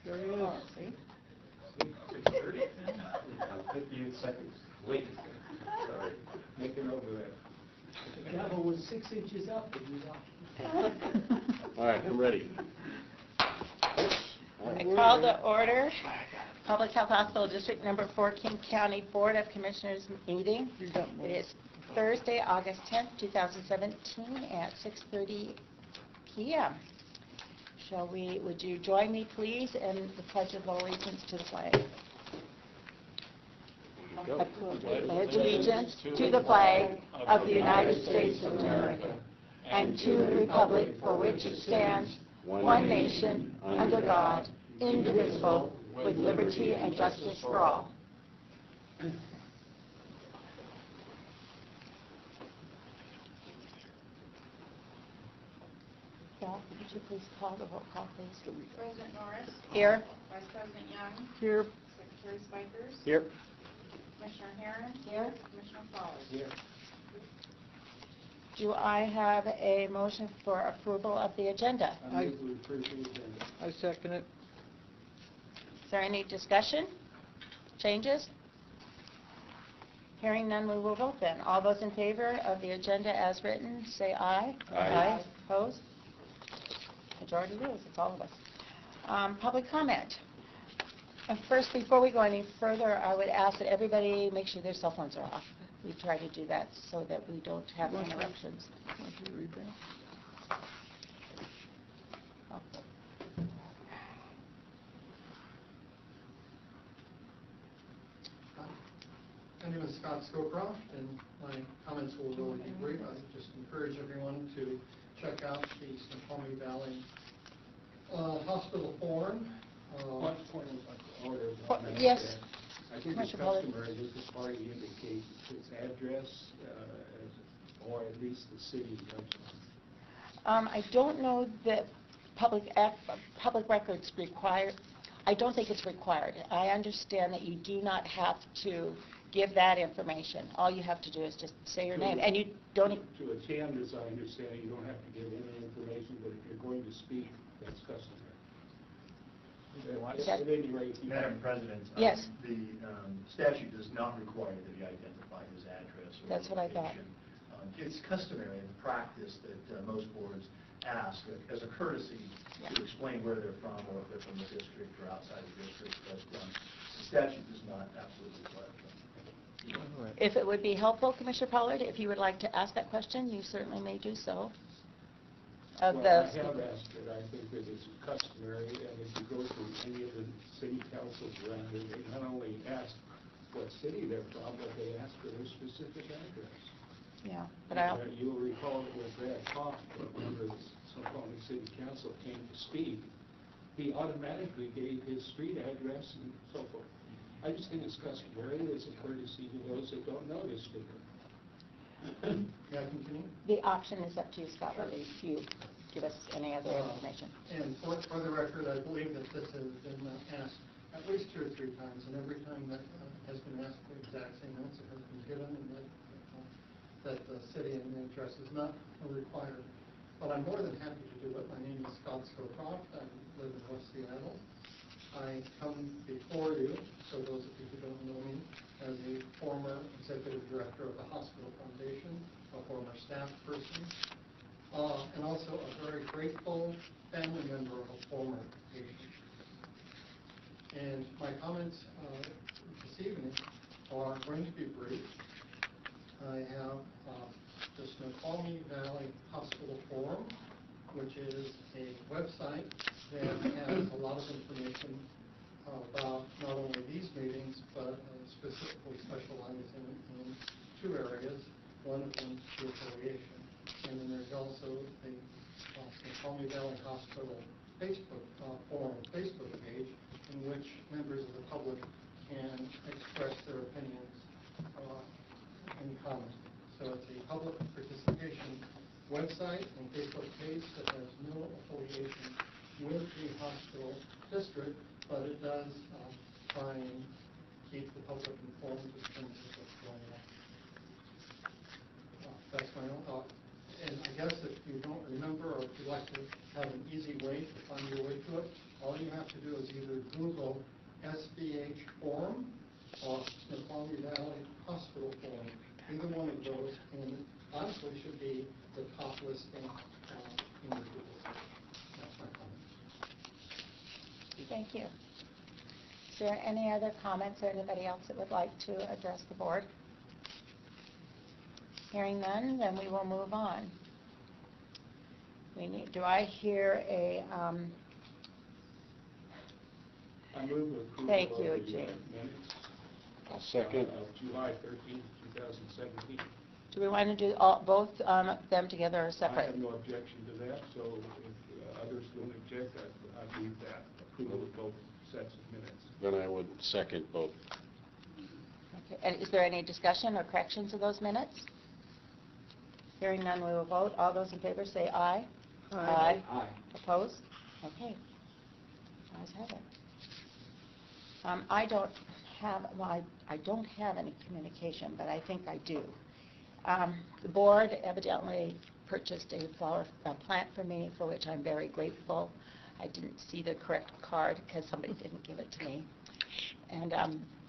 There he is. See? 6:30? I'll put you in seconds. Wait. Sorry. Make a note of that. The gavel was 6 inches up and you lost. All right, I'm ready. I call to order Public Health Hospital District Number 4 King County Board of Commissioners meeting. It is Thursday, August 10th, 2017 at 6:30 p.m. Would you join me please in the Pledge of Allegiance to the flag? I pledge allegiance to the flag of the United States of America and to the republic for which it stands, one nation, under God, indivisible, with liberty and justice for all. Val, would you please call the roll call, please? President Norris. Here. Vice President Young. Here. Secretary Spikers. Here. Commissioner Herron. Here. Commissioner Fowler. Here. Do I have a motion for approval of the agenda? I move we approve the agenda. I second it. Is there any discussion? Changes? Hearing none, we will vote then. All those in favor of the agenda as written, say aye. Aye. Opposed? Majority rules, it's all of us. Public comment. First, before we go any further, I would ask that everybody make sure their cell phones are off. We try to do that so that we don't have interruptions. Want you to read that? Oh. My name is Scott Scowcroft, and my comments will really be brief. I just encourage everyone to check out the Snoqualmie Valley Hospital Forum. One point of order. Yes. I think it's customary that the party indicate its address or at least the city of I don't know that public records require. I don't think it's required. I understand that you do not have to give that information. All you have to do is just say your name, and you don't. To attend, as I understand it, you don't have to give any information, but if you're going to speak, that's customary. At any rate, Madam President, yes. The statute does not require that he identify his address or That's what I thought. It's customary in practice that most boards ask as a courtesy to explain where they're from or if they're from the district or outside the district, but the statute does not absolutely require that. If it would be helpful, Commissioner Pollard, if you would like to ask that question, you certainly may do so. I have asked it. I think that it's customary, and if you go to any of the city councils around here, they not only ask what city they're from, but they ask for their specific address. Yeah, but you'll recall that when Brad Koch, a member of the Snoqualmie City Council, came to speak, he automatically gave his street address and so forth. I just think it's customary. It's a courtesy to those that don't know this speaker. May I continue? the option is up to you, Scott, whether you give us any other information. And for the record, I believe that this has been asked at least 2 or 3 times, and every time that has been asked, the exact same answer has been given, and that the city and the address is not required. But I'm more than happy to do it. My name is Scott Scowcroft. I live in West Seattle. I come before you, so those of you who don't know me, as a former executive director of the Hospital Foundation, a former staff person, and also a very grateful family member of a former patient. And my comments this evening are going to be brief. I have the Snoqualmie Valley Hospital Forum, which is a website that has a lot of information about not only these meetings, but specifically specializing in 2 areas, one of them is affiliation. And then there's also the Snoqualmie Valley Hospital Facebook forum Facebook page, in which members of the public can express their opinions and comment. So it's a public participation website and Facebook page that has no affiliation with the hospital district, but it does try and keep the public informed in terms of what's going on. That's my own thought. And I guess if you don't remember, or if you'd like to have an easy way to find your way to it, all you have to do is either Google SVH Forum or Snoqualmie Valley Hospital Forum. Either one of those, and honestly should be the top listing in the Google search. That's my comment. Thank you. Is there any other comments or anybody else that would like to address the board? Hearing none, then we will move on. Do I hear a, I move approval Thank of you, the Gene. minutes I'll second. of July 13th, 2017. do we want to do both them together or I have separate? no objection to that, so if others don't object, I believe that approval of both sets of minutes. Then I would second both. Okay. And is there any discussion or corrections of those minutes? Hearing none, we will vote. All those in favor say aye. Aye. Opposed? Okay. Ayes have it. I don't have any communication, but I think I do. The board evidently purchased a flower plant for me, for which I'm very grateful. I didn't see the correct card because somebody didn't give it to me. And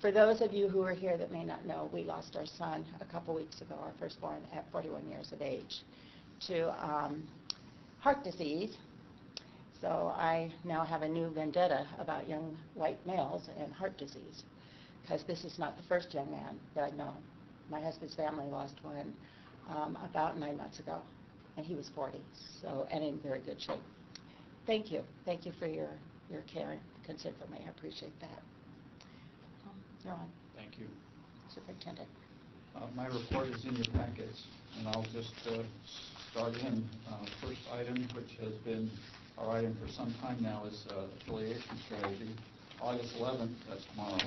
for those of you who are here that may not know, we lost our son a couple weeks ago, our firstborn, at 41 years of age, to heart disease. So I now have a new vendetta about young white males and heart disease, because this is not the first young man that I know. My husband's family lost one about 9 months ago, and he was 40, so, and in very good shape. Thank you. Thank you for your care and concern for me. I appreciate that. You're on, Thank you. Superintendent. My report is in your packets, and I'll just start in. First item, which has been our item for some time now, is affiliation strategy. August 11th, that's tomorrow,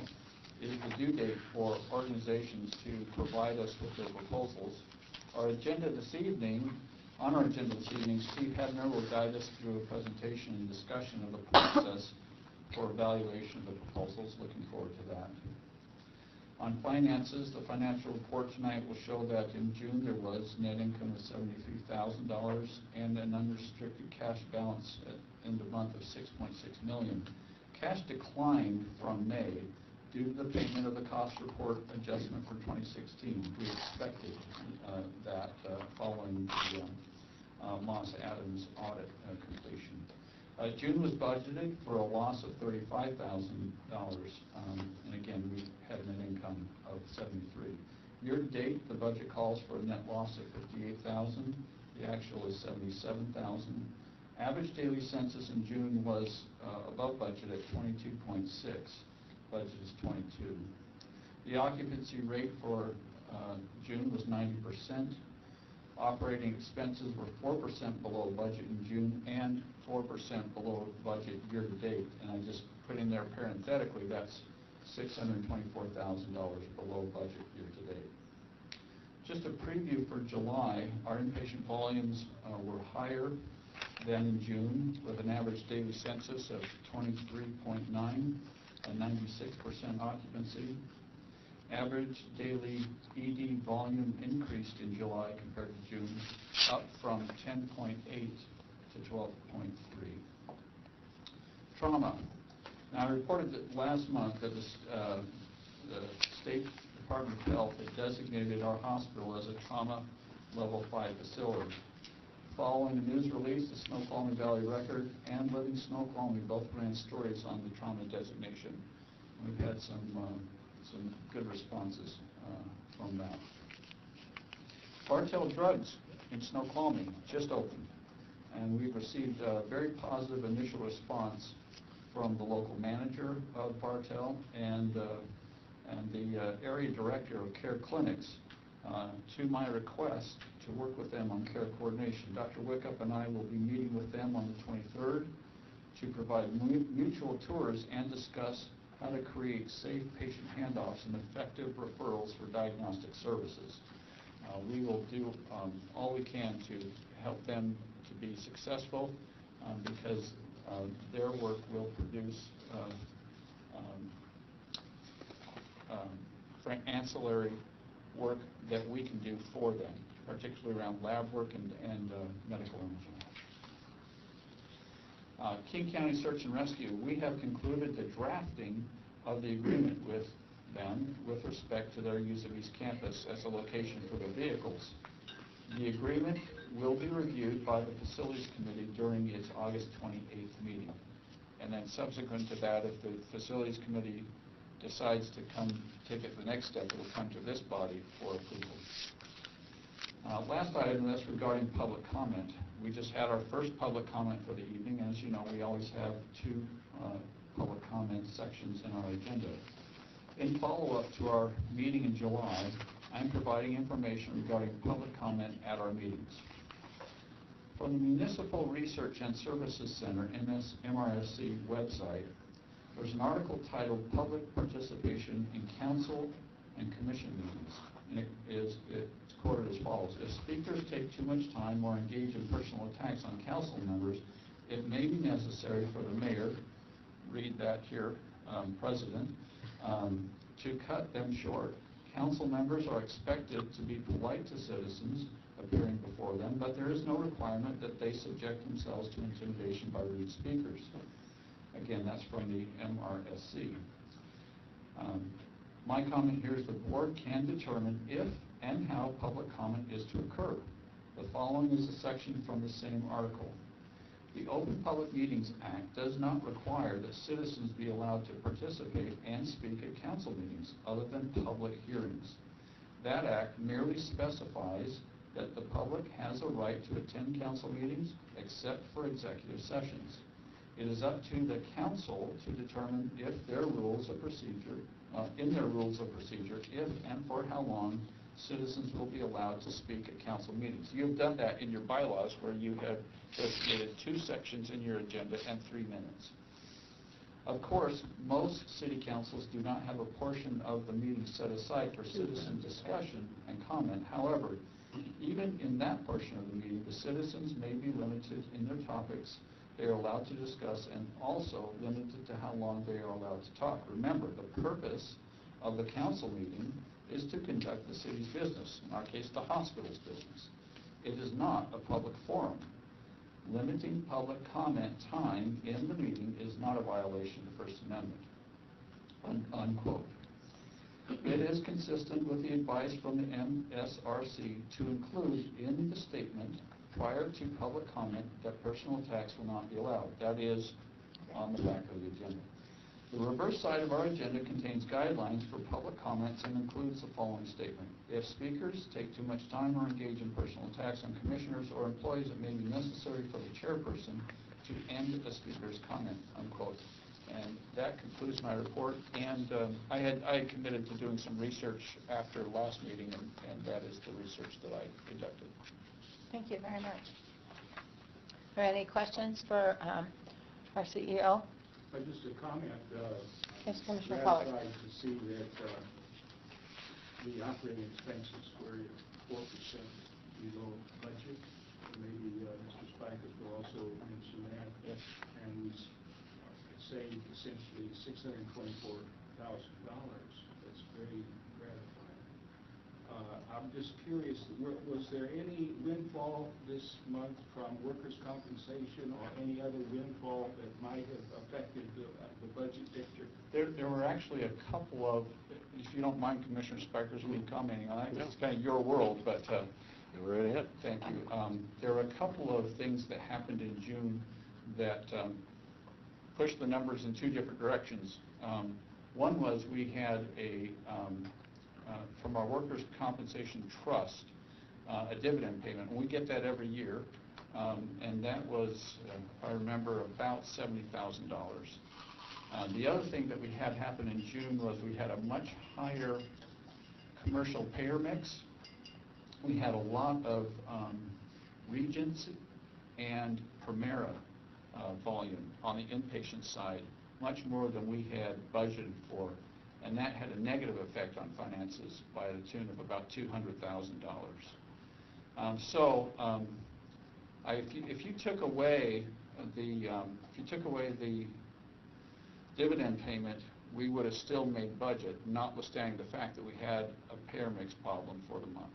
is the due date for organizations to provide us with their proposals. On our agenda this evening, Steve Hebner will guide us through a presentation and discussion of the process for evaluation of the proposals. Looking forward to that. On finances, the financial report tonight will show that in June there was net income of $73,000 and an unrestricted cash balance at end of month of $6.6 million. Cash declined from May due to the payment of the cost report adjustment for 2016. We expected that following the Moss Adams audit completion. June was budgeted for a loss of $35,000, and again, we had an income of $73,000. Year to date, the budget calls for a net loss of $58,000. The actual is $77,000. Average daily census in June was above budget at 22.6. Budget is 22. The occupancy rate for June was 90%. Operating expenses were 4% below budget in June and 4% below budget year to date. And I just put in there parenthetically, that's $624,000 below budget year to date. Just a preview for July, our inpatient volumes were higher than in June, with an average daily census of 23.9 and 96% occupancy. Average daily ED volume increased in July compared to June, up from 10.8 to 12.3. Trauma. Now, I reported that last month that the State Department of Health had designated our hospital as a trauma level 5 facility. Following the news release, the Snoqualmie Valley Record and Living Snoqualmie both ran stories on the trauma designation. We've had some good responses from that. Bartell Drugs in Snoqualmie just opened, and we've received a very positive initial response from the local manager of Bartell and the area director of care clinics to my request to work with them on care coordination. Dr. Wickup and I will be meeting with them on the 23rd to provide mutual tours and discuss how to create safe patient handoffs and effective referrals for diagnostic services. We will do all we can to help them to be successful because their work will produce ancillary work that we can do for them, particularly around lab work and medical imaging. King County Search and Rescue, we have concluded the drafting of the agreement with them with respect to their use of East Campus as a location for their vehicles. The agreement will be reviewed by the Facilities Committee during its August 28th meeting. And then subsequent to that, if the Facilities Committee decides to take it the next step, it will come to this body for approval. Last item, that's regarding public comment. We just had our first public comment for the evening. As you know, we always have two public comment sections in our agenda. In follow-up to our meeting in July, I'm providing information regarding public comment at our meetings. From the Municipal Research and Services Center, MRSC website, there's an article titled Public Participation in Council and Commission Meetings. And it's quoted as follows: if speakers take too much time or engage in personal attacks on council members, it may be necessary for the mayor, read that here, President, to cut them short. Council members are expected to be polite to citizens appearing before them, but there is no requirement that they subject themselves to intimidation by rude speakers. Again, that's from the MRSC. My comment here is the board can determine if and how public comment is to occur. The following is a section from the same article. The Open Public Meetings Act does not require that citizens be allowed to participate and speak at council meetings other than public hearings. That act merely specifies that the public has a right to attend council meetings except for executive sessions. It is up to the council to determine if their rules of procedure, if and for how long citizens will be allowed to speak at council meetings. You have done that in your bylaws where you have designated 2 sections in your agenda and 3 minutes. Of course, most city councils do not have a portion of the meeting set aside for citizen discussion and comment. However, even in that portion of the meeting, the citizens may be limited in their topics they are allowed to discuss and also limited to how long they are allowed to talk. Remember, the purpose of the council meeting is to conduct the city's business, in our case, the hospital's business. It is not a public forum. Limiting public comment time in the meeting is not a violation of the First Amendment, unquote. It is consistent with the advice from the MSRC to include in the statement prior to public comment that personal attacks will not be allowed. That is on the back of the agenda. The reverse side of our agenda contains guidelines for public comments and includes the following statement. If speakers take too much time or engage in personal attacks on commissioners or employees, it may be necessary for the chairperson to end a speaker's comment, unquote. And that concludes my report. And I had committed to doing some research after last meeting, and that is the research that I conducted. Thank you very much. Are there any questions for our CEO? Just a comment. Yes, Commissioner Pollard. Gratified to see that the operating expenses were 4% below budget. Maybe Mr. Spikers will also mention that. Yes. And we saved essentially $624,000. That's very gratifying. I'm just curious, was there any windfall this month from workers' compensation or any other windfall that might have affected the budget picture? There were actually a couple of, if you don't mind, Commissioner Spikers, me commenting on that, it's kind of your world, but Go right ahead. thank you. There were a couple of things that happened in June that pushed the numbers in 2 different directions. One was we had from our workers' compensation trust, a dividend payment. And we get that every year, and that was, if I remember, about $70,000. The other thing that we had happen in June was we had a much higher commercial payer mix. We had a lot of Regency and Primera volume on the inpatient side, much more than we had budgeted for. And that had a negative effect on finances by the tune of about $200,000. If you took away the dividend payment, we would have still made budget, notwithstanding the fact that we had a payer mix problem for the month.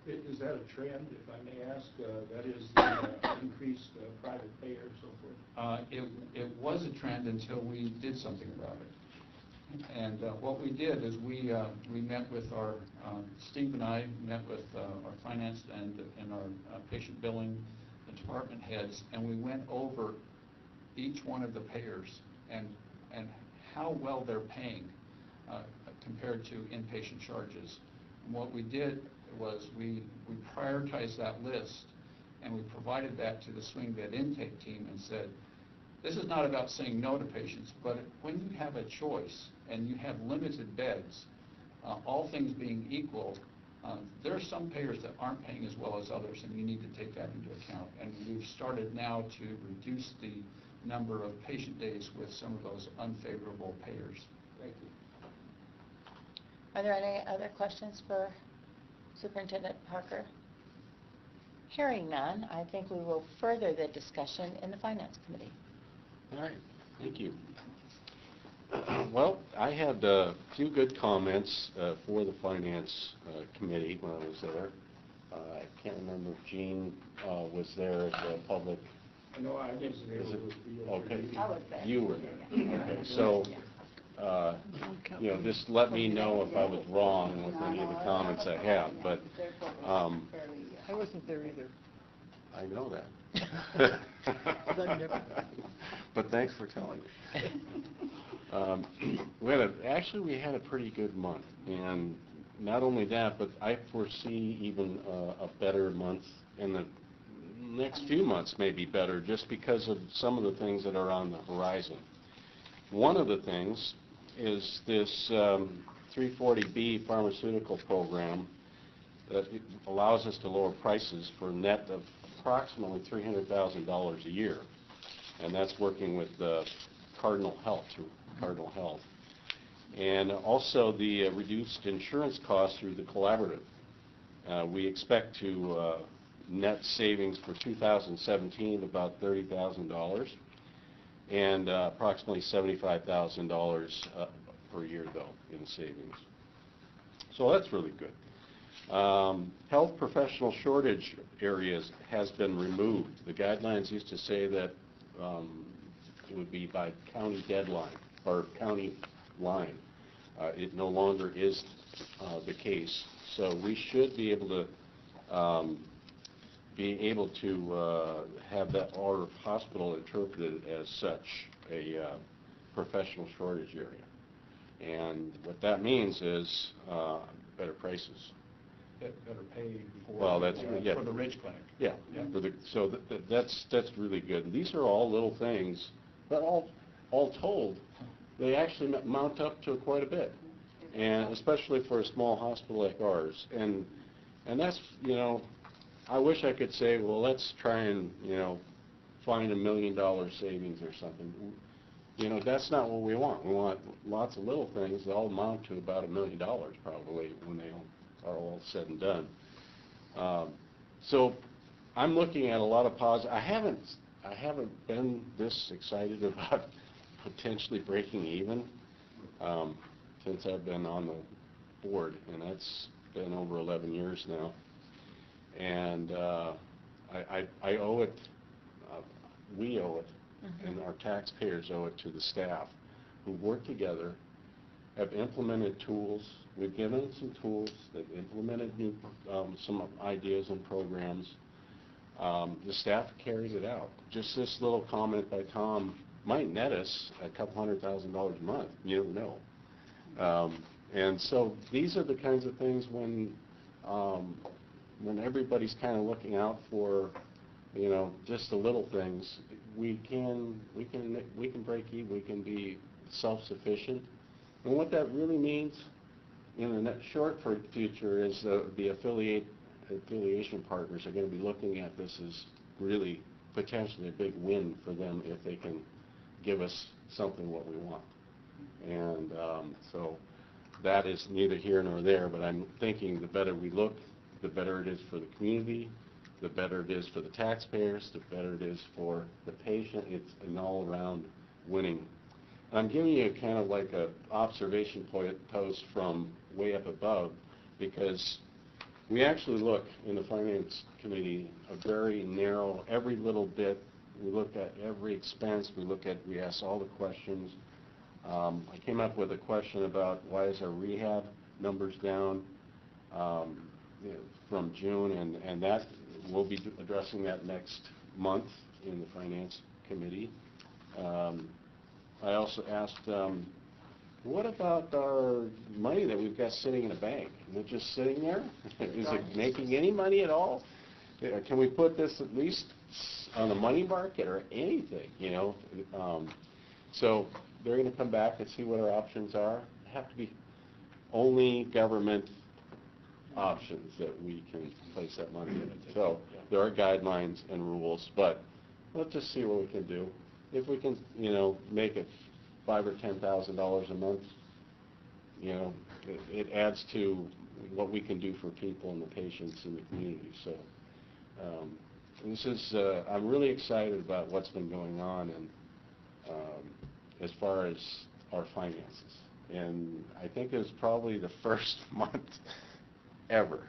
Is that a trend, if I may ask? That is the increased private payer and so forth? It was a trend until we did something about it. And what we did is we met with our, Steve and I met with our finance and our patient billing department heads, and we went over each one of the payers and how well they're paying compared to inpatient charges. And what we did was we prioritized that list, and we provided that to the swing bed intake team and said, this is not about saying no to patients, but when you have a choice and you have limited beds, all things being equal, there are some payers that aren't paying as well as others, and you need to take that into account. And we've started now to reduce the number of patient days with some of those unfavorable payers. Thank you. Are there any other questions for Superintendent Parker? Hearing none, I think we will further the discussion in the Finance Committee. All right, thank you. Well, I had a few good comments for the Finance Committee when I was there. I can't remember if Jean was there as a public. No, I wasn't able to be able to. Okay. I was there. You were there. Okay, so, just let me know if I was wrong with any of the comments I have, but I wasn't there either. I know that. But thanks for telling me. We had a pretty good month, and not only that, but I foresee even a better month, and the next few months may be better just because of some of the things that are on the horizon. One of the things is this 340B pharmaceutical program that allows us to lower prices for a net of approximately $300,000 a year, and that's working with Cardinal Health, and also the reduced insurance costs through the collaborative. We expect to net savings for 2017 about $30,000 and approximately $75,000 per year, though, in savings. So that's really good. Health professional shortage areas has been removed. The guidelines used to say that it would be by county deadline or county line. It no longer is the case. So we should be able to have that our hospital interpreted as such a professional shortage area. And what that means is better prices. Better pay for, for the Ridge Clinic. Yeah. So that's really good. And these are all little things, but all told, they actually mount up to quite a bit, and especially for a small hospital like ours. And that's, I wish I could say, well, let's try and find $1 million savings or something. That's not what we want. We want lots of little things that all amount to about $1 million probably when they are all said and done. So I'm looking at a lot of positive. I haven't been this excited about potentially breaking even since I've been on the board, and that's been over 11 years now. And I owe it, we owe it, and our taxpayers owe it to the staff who work together, have implemented tools. We've given them some tools. They've implemented new, some ideas and programs. The staff carried it out. Just this little comment by Tom might net us a couple $100,000 a month. You don't know. And so these are the kinds of things when everybody's kind of looking out for, just the little things, we can break even. We can be self-sufficient. And what that really means in the short future is the affiliation partners are going to be looking at this as really potentially a big win for them if they can give us something what we want. And so that is neither here nor there, but I'm thinking the better we look, the better it is for the community, the better it is for the taxpayers, the better it is for the patient. It's an all-around winning. And I'm giving you kind of like an observation post from way up above, because we actually look in the Finance Committee a very narrow, every little bit. We look at every expense. We ask all the questions. I came up with a question about why is our rehab numbers down from June, and that we'll be addressing that next month in the Finance Committee. I also asked, what about our money that we've got sitting in a bank? Is it just sitting there? Is it making any money at all? Can we put this at least on the money market or anything, you know? So they're going to come back and see what our options are. They have to be only government options that we can place that money in. So there are guidelines and rules, but let's just see what we can do. If we can, you know, make it $5,000 or $10,000 a month, you know, it adds to what we can do for people and the patients in the community. So this is, I'm really excited about what's been going on and as far as our finances. And I think it was probably the first month ever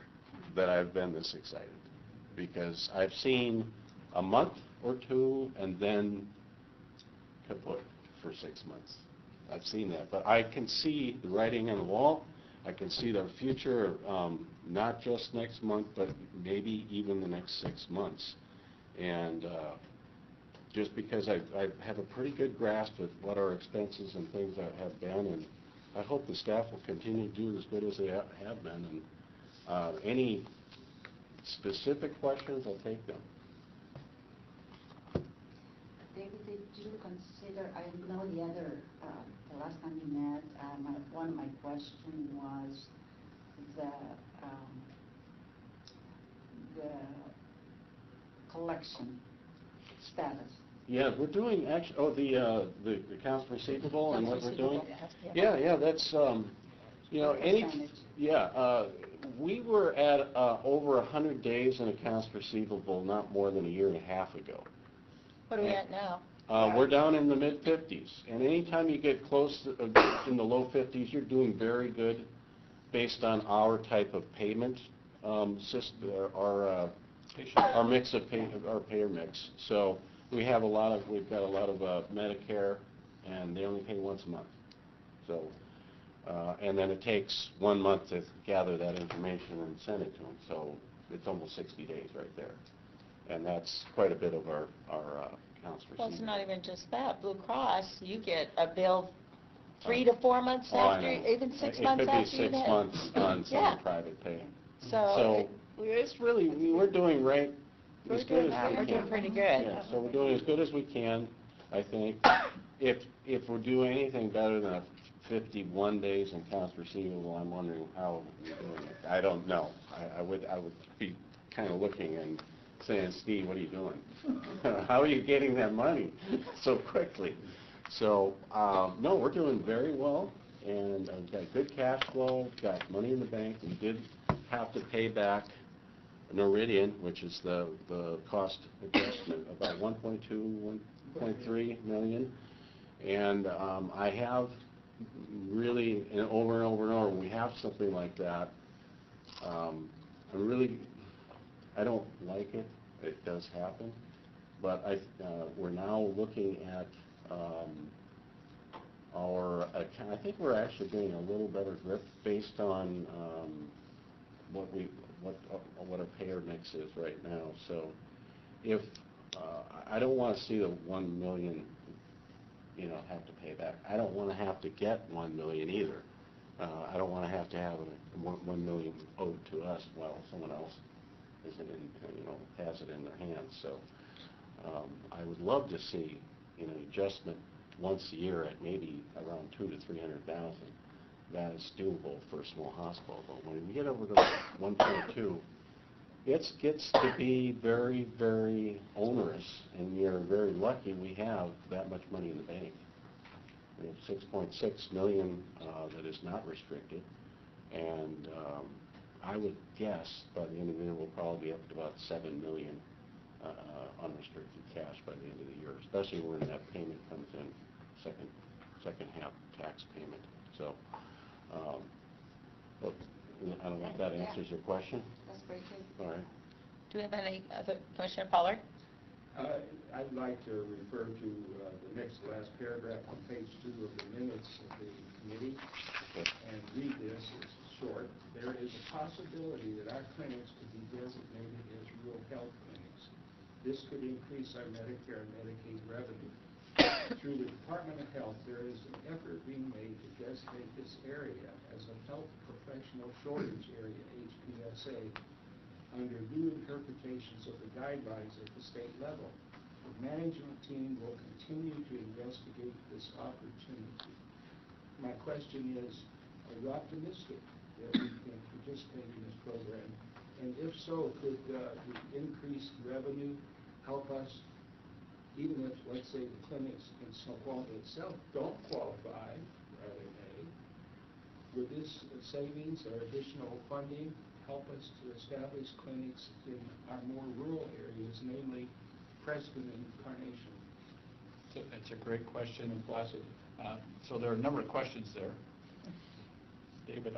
that I've been this excited, because I've seen a month or two and then kaput for 6 months. I've seen that, but I can see the writing on the wall. I can see the future, not just next month, but maybe even the next 6 months. And just because I have a pretty good grasp of what our expenses and things have been, and I hope the staff will continue to do as good as they have been. And any specific questions, I'll take them. David, did you consider, I know the last time you met, one of my questions was the collection status. Yeah, we're doing actually, the accounts receivable and what we're doing. Yeah. Yeah, that's, you know, we were at over 100 days in accounts receivable not more than a year and a half ago. What are we at now? We're down in the mid-50s, and anytime you get close to, in the low 50s, you're doing very good based on our type of payment system, our mix of our payer mix. So we've got a lot of Medicare, and they only pay once a month. So, and then it takes 1 month to gather that information and send it to them. So it's almost 60 days right there, and that's quite a bit of our accounts receivable. Well, it's not even just that. Blue Cross, you get a bill 3 to 4 months after, even 6 months after you It could be 6 months on some private pay. So it's really, we're doing right. As good as we we're doing can. pretty good. Yeah, so we're doing as good as we can, I think. If we're doing anything better than 51 days in accounts receivable, I'm wondering how we're doing it. I don't know. I would be kind of looking and saying, Steve, what are you doing? How are you getting that money so quickly? So, no, we're doing very well, and I've got good cash flow, got money in the bank. We did have to pay back Noridian, which is the cost adjustment, about 1.3 million. And I have really, and over and over and over, when we have something like that, I don't like it. It does happen. But we're now looking at I think we're actually getting a little better grip based on what our payer mix is right now. So if I don't want to see the 1 million, you know, have to pay back. I don't want to have to get 1 million either. I don't want to have 1 million owed to us while someone else isn't has it in their hands. So I would love to see, you know, adjustment once a year at maybe around 200,000 to 300,000. That is doable for a small hospital. But when you get over to 1.2, it gets to be very, very onerous, and you're very lucky we have that much money in the bank. We have 6.6 million that is not restricted, and I would guess by the end of the year we'll probably be up to about 7 million unrestricted cash by the end of the year, especially when that payment comes in, second half tax payment. So, but I don't know if that answers your question. That's very good. All right. Do we have any other, Commissioner Pollard? I'd like to refer to the next to last paragraph on page 2 of the minutes of the committee and read this. It's short. There is a possibility that our clinics could be designated as rural health clinics. This could increase our Medicare and Medicaid revenue. Through the Department of Health, there is an effort being made to designate this area as a health professional shortage area, HPSA, under new interpretations of the guidelines at the state level. The management team will continue to investigate this opportunity. My question is, are you optimistic that we can participate in this program? And if so, could the increased revenue help us, even if, let's say, the clinics in Snoqualmie itself don't qualify, rather may, would this savings or additional funding help us to establish clinics in our more rural areas, namely Preston and Carnation? It's a great question. So there are a number of questions there. David,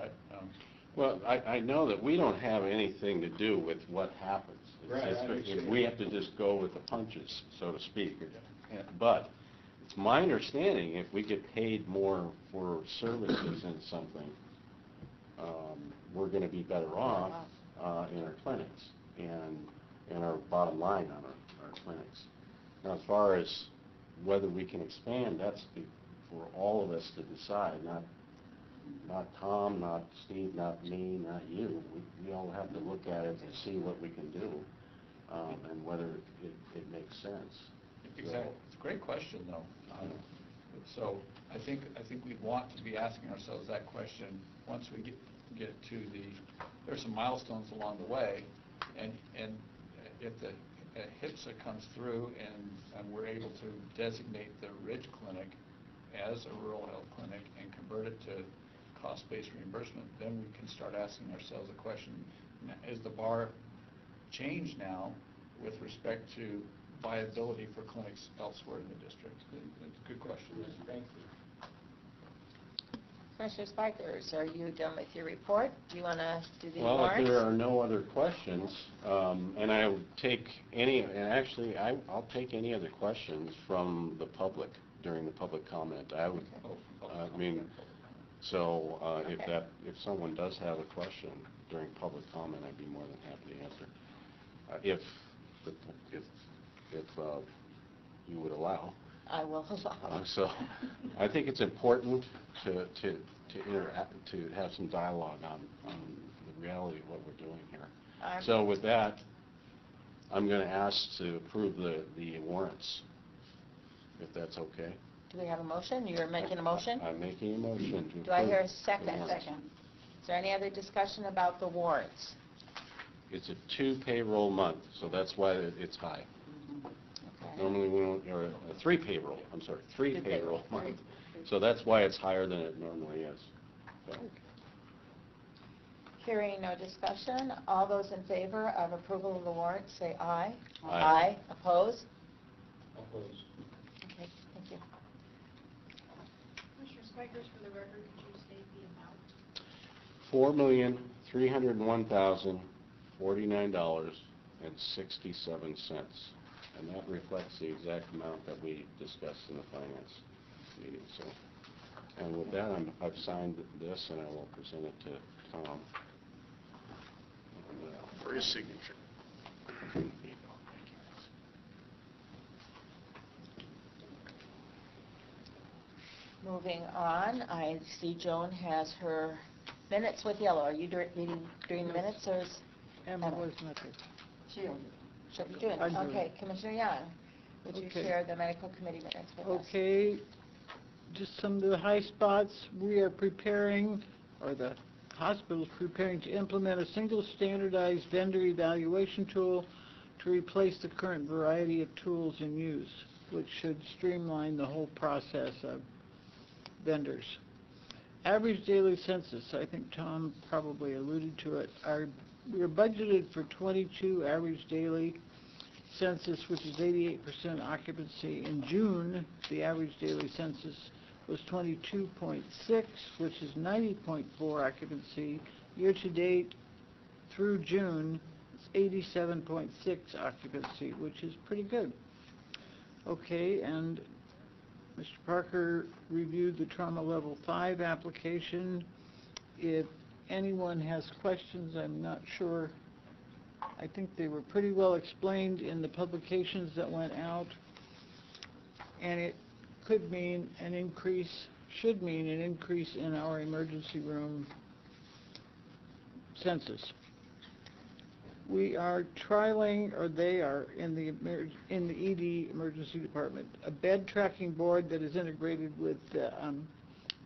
Well, I know that we don't have anything to do with what happens. Right, I understand. We have to just go with the punches, so to speak. But it's my understanding if we get paid more for services in something, we're going to be better off in our clinics and our bottom line on our clinics. Now, as far as whether we can expand, that's for all of us to decide, not Tom, not Steve, not me, not you. We all have to look at it and see what we can do and whether it makes sense. exactly. It's a great question, though. So I think we want to be asking ourselves that question once we get to there's some milestones along the way, and if the HPSA comes through and we're able to designate the Ridge Clinic as a rural health clinic and convert it to cost-based reimbursement, then we can start asking ourselves the question, is the bar changed now with respect to viability for clinics elsewhere in the district? It's a good question. Thank you. Commissioner Spikers, are you done with your report? Do you want to do the Well, warrants? if there are no other questions, and I will take any, and actually I'll take any other questions from the public during the public comment. I would, I mean, so if someone does have a question during public comment, I'd be more than happy to answer. If you would allow. I will allow. So I think it's important to have some dialogue on the reality of what we're doing here. So with that, I'm going to ask to approve the warrants, if that's okay. Do we have a motion? You're making a motion? I'm making a motion to approve. Do I hear a second? the warrants. Second. Is there any other discussion about the warrants? It's a 2 payroll month, so that's why it's high. Okay. Normally we don't, or a 3 payroll, I'm sorry, 3 Three payroll payroll. month. So that's why it's higher than it normally is. So, Hearing no discussion, all those in favor of approval of the warrants say aye. Aye. Opposed? Opposed. Okay, thank you. Commissioner Spikers, for the record, could you state the amount? $4,301,049.67, and that reflects the exact amount that we discussed in the finance meeting. So, and with that, I've signed this, and I will present it to Tom for his signature. Moving on, I see Joan has her minutes with yellow. Are you doing the minutes, or is Emma was not there. She'll she'll be doing I'm it? doing Okay, it. Commissioner Young, would you Okay. share the medical committee minutes with us? Okay, just some of the high spots. We are preparing, or the hospital's preparing to implement a single standardized vendor evaluation tool to replace the current variety of tools in use, which should streamline the whole process of vendors. Average daily census, I think Tom probably alluded to it. We are budgeted for 22 average daily census, which is 88% occupancy. In June, the average daily census was 22.6, which is 90.4 occupancy, Year-to-date through June, it's 87.6 occupancy, which is pretty good. Okay, and Mr. Parker reviewed the trauma level 5 application. If anyone has questions, I'm not sure. I think they were pretty well explained in the publications that went out. And it could mean an increase, should mean an increase in our emergency room census. We are trialing, or they are in the ED emergency department, a bed tracking board that is integrated with the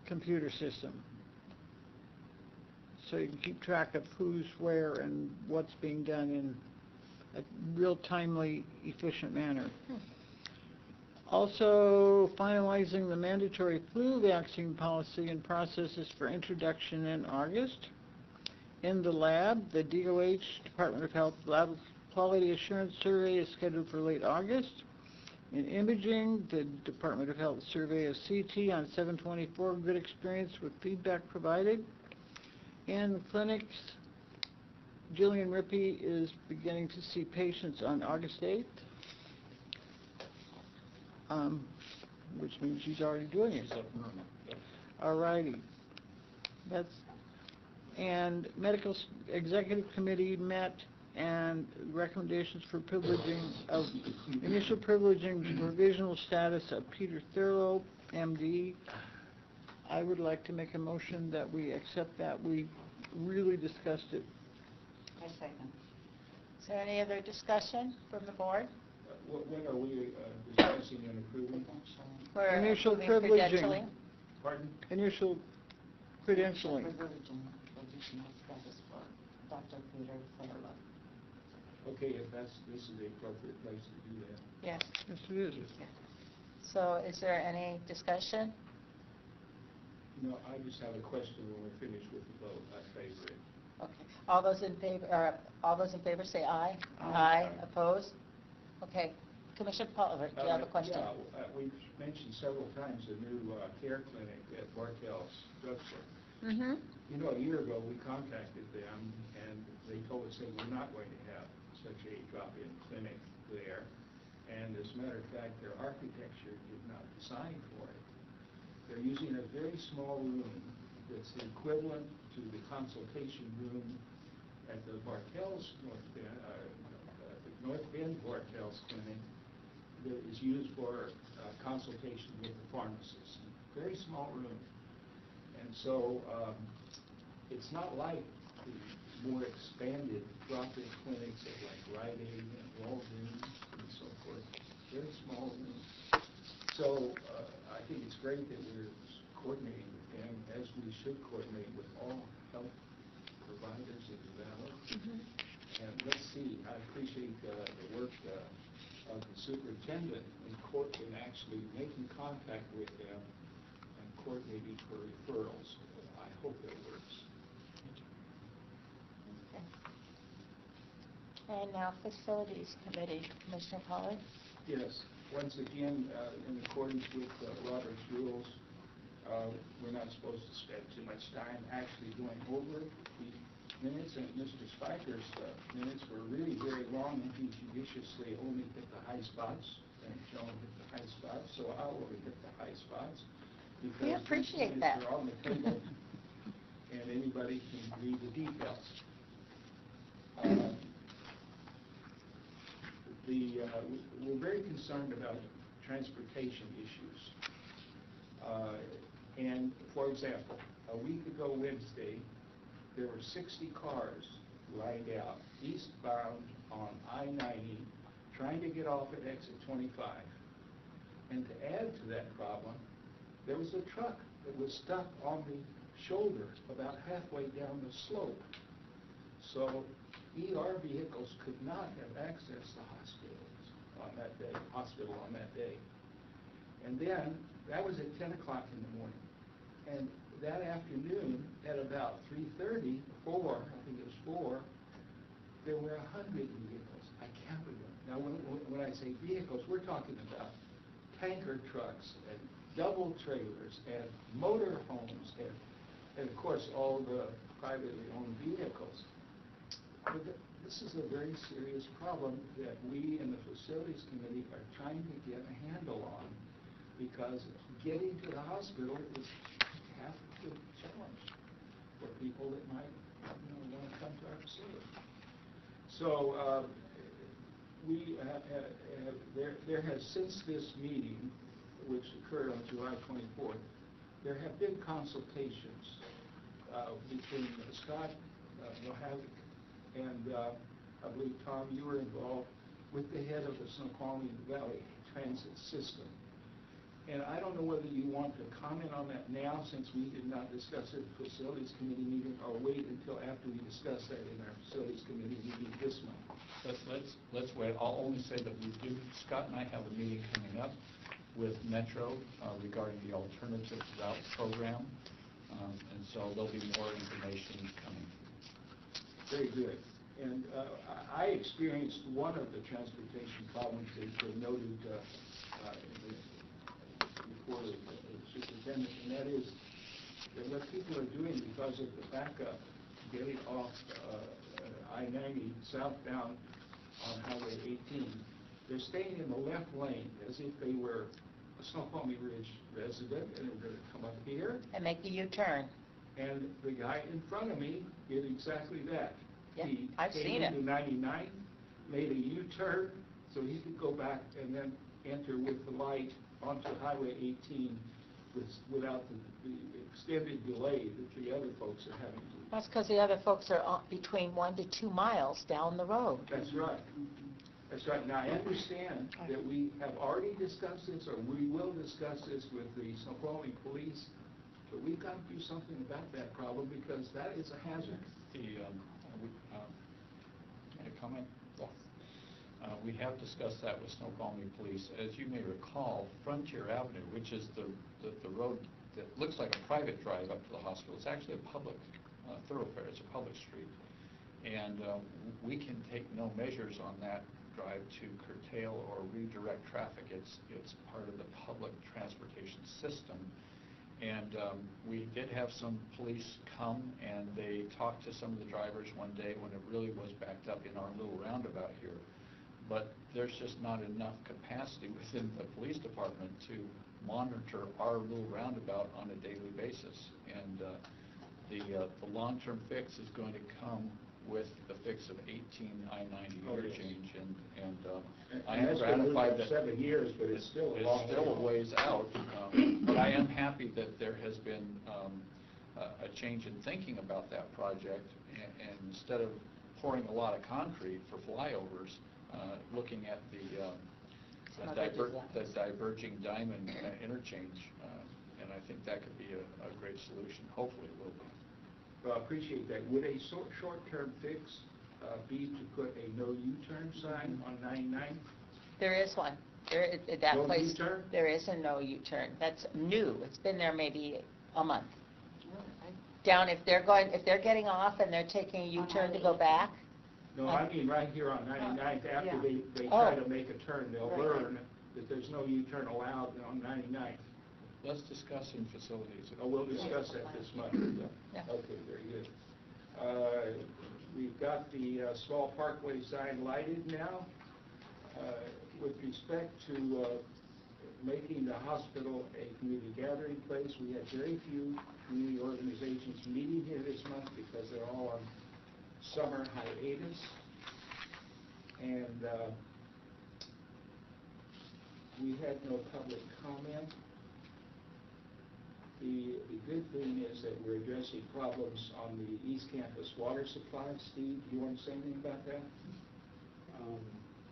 computer system. So you can keep track of who's where and what's being done in a real timely, efficient manner. Also finalizing the mandatory flu vaccine policy and processes for introduction in August. In the lab, the DOH, Department of Health Lab Quality Assurance Survey is scheduled for late August. In imaging, the Department of Health survey of CT on 7/24, good experience with feedback provided. In the clinics, Jillian Rippey is beginning to see patients on August 8th, which means she's already doing it. All righty. And Medical Executive Committee met, and recommendations for privileging of initial privileging to provisional status of Peter Thurlow, MD. I would like to make a motion that we accept that. We really discussed it. I second. Is there any other discussion from the board? When are we discussing and approving? We're Initial approving privileging. credentialing. Pardon? Initial credentialing. Privileging provisional status for Dr. Peter Thurlow. Okay, if this is the appropriate place to do that. Yes. Yes, it is. So is there any discussion? No, I just have a question when we're finished with the vote. I favor it. Okay. All those in favor say aye. Aye. Opposed? Okay. Commissioner Pulver, do you have a question? Yeah, we've mentioned several times the new care clinic at Bartell's drugstore. Mm-hmm. You know, a year ago, we contacted them, and they told us they were not going to have such a drop-in clinic there. And as a matter of fact, their architecture did not design for it. They're using a very small room that's equivalent to the consultation room at the Bartell's North Bend Bartell's clinic that is used for consultation with the pharmacist. Very small room. And so it's not like the more expanded drop-in clinics at like Rite Aid and Walgreens and so forth. Very small room. So I think it's great that we're coordinating with them, as we should coordinate with all health providers in the valley. Mm-hmm. And let's see, I appreciate the work of the superintendent in actually making contact with them and coordinating for referrals. I hope it works. Okay. And now Facilities Committee, Commissioner Polley. Yes, once again, in accordance with Robert's rules, we're not supposed to spend too much time actually going over the minutes, and Mr. Spiker's minutes were really very long, and he judiciously only hit the high spots, and Joan hit the high spots, so I'll only hit the high spots. We appreciate that. They're on the table, and anybody can read the details. We're very concerned about transportation issues. And for example, a week ago Wednesday, there were 60 cars lined out eastbound on I-90 trying to get off at exit 25. And to add to that problem, there was a truck that was stuck on the shoulder about halfway down the slope. So ER vehicles could not have accessed the hospital on that day. And then, that was at 10 o'clock in the morning. And that afternoon, at about 3:30, 4, I think it was 4, there were 100 vehicles. I counted them. Now, when I say vehicles, we're talking about tanker trucks and double trailers and motor homes and and of course, all the privately owned vehicles. But this is a very serious problem that we in the Facilities Committee are trying to get a handle on, because getting to the hospital is half the challenge for people that might want to come to our facility. So there has, since this meeting, which occurred on July 24th, there have been consultations between Scott Mohavik and I believe, Tom, you were involved with the head of the Snoqualmie Valley Transit System. And I don't know whether you want to comment on that now, since we did not discuss it at the Facilities Committee meeting, or wait until after we discuss that in our Facilities Committee meeting this month. Let's wait. I'll only say that we do, Scott and I have a meeting coming up with Metro regarding the alternative route program, and so there'll be more information coming. Very good. And I experienced one of the transportation problems that were noted before the superintendent, and that is that what people are doing because of the backup getting off I-90 southbound on Highway 18, they're staying in the left lane as if they were a Snoqualmie Ridge resident and they're going to come up here. And make a U-turn. And the guy in front of me did exactly that. Yeah, He I've seen it. came into 99, made a U-turn so he could go back and then enter with the light onto Highway 18 without the extended delay that the other folks are having to. That's because the other folks are between 1 to 2 miles down the road. That's right. That's right. Now, I understand that we have already discussed this, or we will discuss this with the Snoqualmie Police, but we've got to do something about that problem, because that is a hazard. May I comment? Yes. We have discussed that with Snoqualmie Police. As you may recall, Frontier Avenue, which is the road that looks like a private drive up to the hospital, it's actually a public thoroughfare. It's a public street. And we can take no measures on that drive to curtail or redirect traffic. It's part of the public transportation system. And we did have some police come, and they talked to some of the drivers one day when it really was backed up in our little roundabout here. But there's just not enough capacity within the police department to monitor our little roundabout on a daily basis. And the long-term fix is going to come with the fix of 18 I-90 interchange, and I am gratified that 7 years, but it's still a ways out. But I am happy that there has been a change in thinking about that project, and instead of pouring a lot of concrete for flyovers, looking at the diverging diamond interchange, and I think that could be a great solution. Hopefully it will be. Well, I appreciate that. Would a short-term fix be to put a no U-turn sign on 99? There is one. No U-turn? There is a no U-turn. That's new. It's been there maybe a month. Down if they're getting off and they're taking a U-turn to go back. No, I mean right here on 99th. After they try to make a turn, they'll learn that there's no U-turn allowed on 99th. Let's discuss in facilities. Oh, we'll discuss that this month. Yeah. Okay, very good. We've got the small parkway sign lighted now. With respect to making the hospital a community gathering place, we had very few community organizations meeting here this month because they're all on summer hiatus. And we had no public comment. The good thing is that we're addressing problems on the East Campus water supply. Steve, do you want to say anything about that?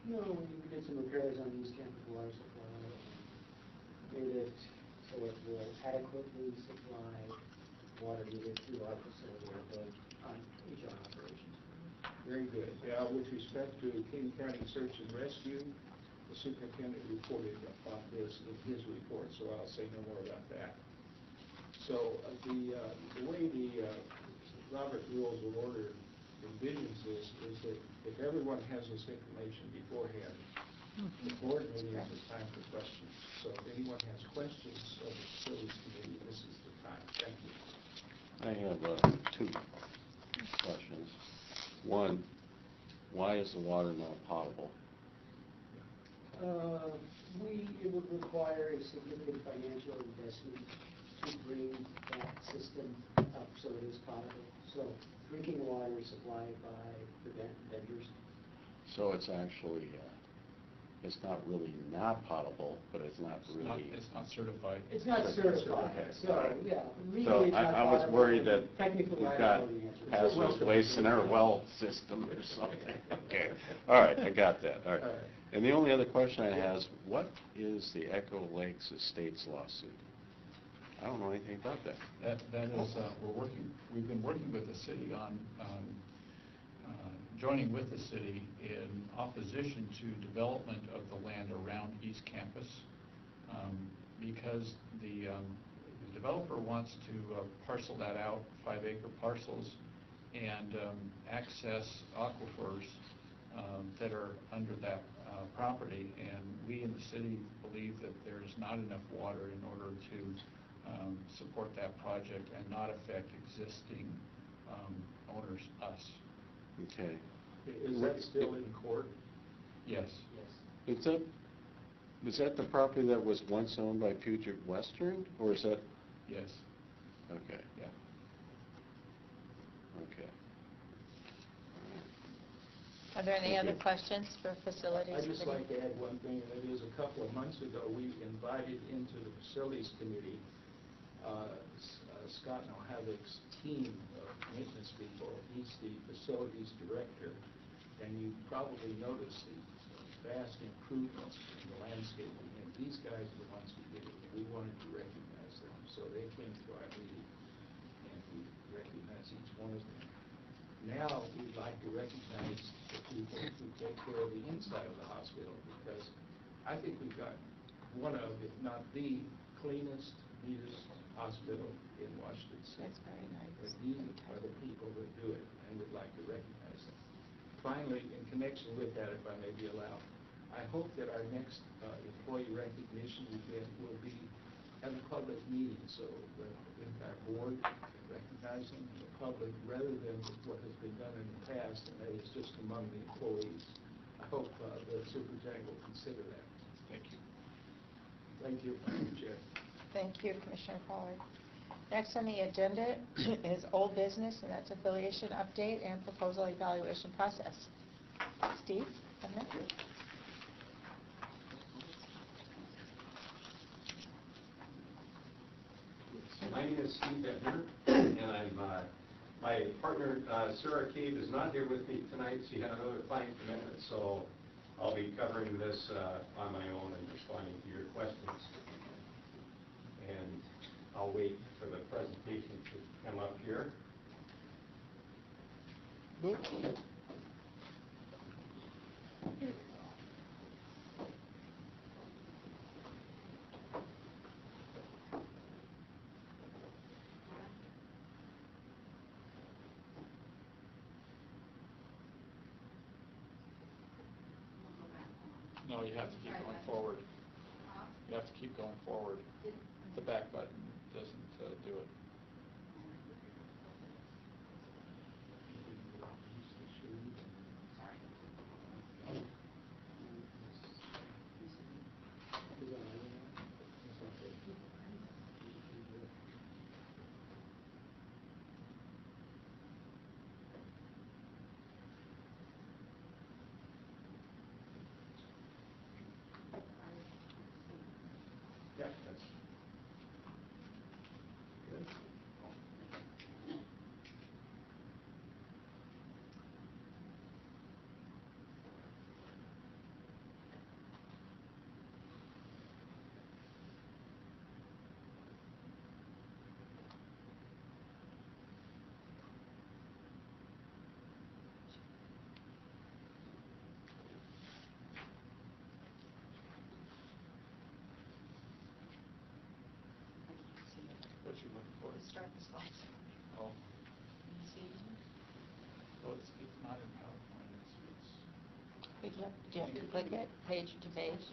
No, we did some repairs on the East Campus water supply. Made it so it will adequately supply water needed to our facility on each of our operations. Very good. With respect to King County Search and Rescue, the superintendent reported on this in his report, so I'll say no more about that. So the way the Robert Rules of Order envisions this is that if everyone has this information beforehand, the board meeting is the time for questions. So if anyone has questions of the Facilities Committee, this is the time. Thank you. I have two questions. One, why is the water not potable? It would require a significant financial investment to bring that system up so it is potable. So drinking water is supplied by the vendors. So it's actually, it's not really not potable, but it's not really... It's not certified. It's not certified, Okay. so, yeah, So legally it's not I was potable. worried that Technical we've got liability answer. hazardous waste in our well system or something. Okay, all right, I got that, all right. All right. And the only other question I have is, what is the Echo Lakes Estates lawsuit? I don't know anything about that. That is, we've been working with the city on joining with the city in opposition to development of the land around East Campus, because the developer wants to parcel that out, 5-acre parcels, and access aquifers that are under that property. And we in the city believe that there is not enough water in order to support that project and not affect existing owners, us. Okay. Is that still in court? Yes. Yes. Is that the property that was once owned by Puget Western, or is that... Yes. Okay. Yeah. Okay. Are there any Thank other you. questions for facilities? I'd just committee? like to add one thing, and it is a couple of months ago, we invited into the facilities committee Scott Nohavic's team of maintenance people. He's the facilities director, and you probably noticed the vast improvements in the landscaping, and these guys are the ones who did it, and we wanted to recognize them. So they came to our meeting, and we recognized each one of them. Now, we'd like to recognize the people who take care of the inside of the hospital, because I think we've got one of, if not the cleanest, neatest hospital in Washington State. That's very nice. But these are the people that do it, and we'd like to recognize them. Finally, in connection with that, if I may be allowed, I hope that our next employee recognition event will be at a public meeting, so the entire board can recognize them, and the public, rather than what has been done in the past, and that is just among the employees. I hope the superintendent will consider that. Thank you. Thank you, Chair. Thank you, Commissioner Pollard. Next on the agenda is old business, and that's affiliation update and proposal evaluation process. Steve, come here. My name is Steve Bettner, and I'm my partner Sarah Cave is not here with me tonight. She had another client commitment, so I'll be covering this on my own and responding to your questions. And I'll wait for the presentation to come up here. No, you have to keep going forward. You have to keep going forward. The back button doesn't do it. Yeah, that's good. What you looking for? Start the slides. Oh, You see? well, it's not in PowerPoint. It's Do you have to click it, page to page?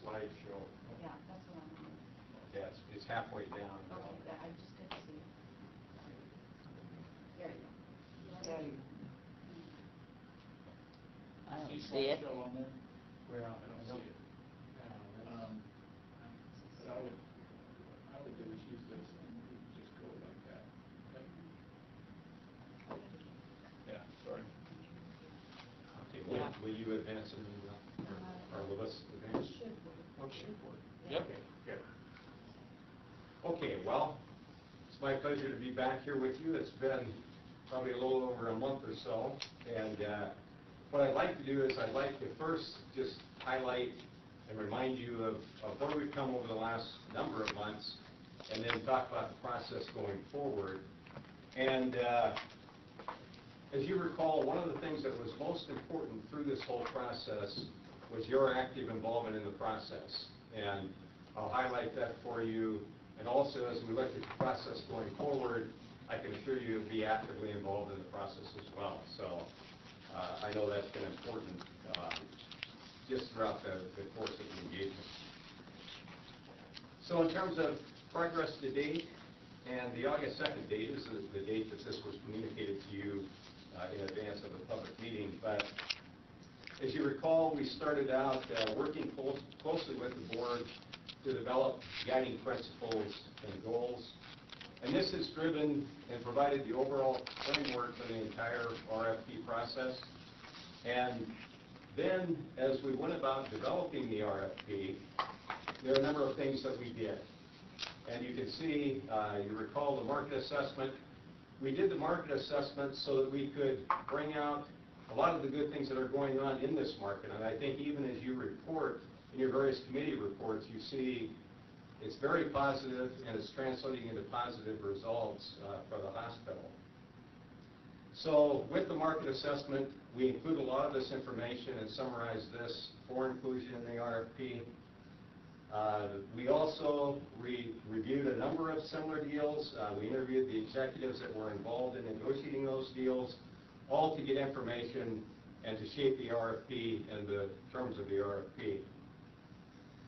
Slideshow. Yeah, that's the one. Yeah, it's halfway down. Okay, I just couldn't see it. There you go. There you I don't see it. Slideshow on there? Well, I don't see it. But I would do is use this and you can just go like that. Yeah, sorry. Okay, will you advance it, or will this advance? Okay. Yep. Okay, good. Okay, well, it's my pleasure to be back here with you. It's been probably a little over a month or so, and what I'd like to do is I'd like to first just highlight and remind you of where we've come over the last number of months, and then talk about the process going forward. And as you recall, one of the things that was most important through this whole process was your active involvement in the process. And I'll highlight that for you. And also, as we look at the process going forward, I can assure you you'll be actively involved in the process as well. So I know that's been important just throughout the course of the engagement. So in terms of progress to date, and the August 2nd date is the date that this was communicated to you in advance of the public meeting. But as you recall, we started out working closely with the board to develop guiding principles and goals. And this has driven and provided the overall framework for the entire RFP process. And then, as we went about developing the RFP, there are a number of things that we did. And you can see, you recall the market assessment. We did the market assessment so that we could bring out a lot of the good things that are going on in this market. And I think even as you report in your various committee reports, you see it's very positive and it's translating into positive results for the hospital. So with the market assessment, we include a lot of this information and summarize this for inclusion in the RFP. We also reviewed a number of similar deals. We interviewed the executives that were involved in negotiating those deals, all to get information and to shape the RFP and the terms of the RFP.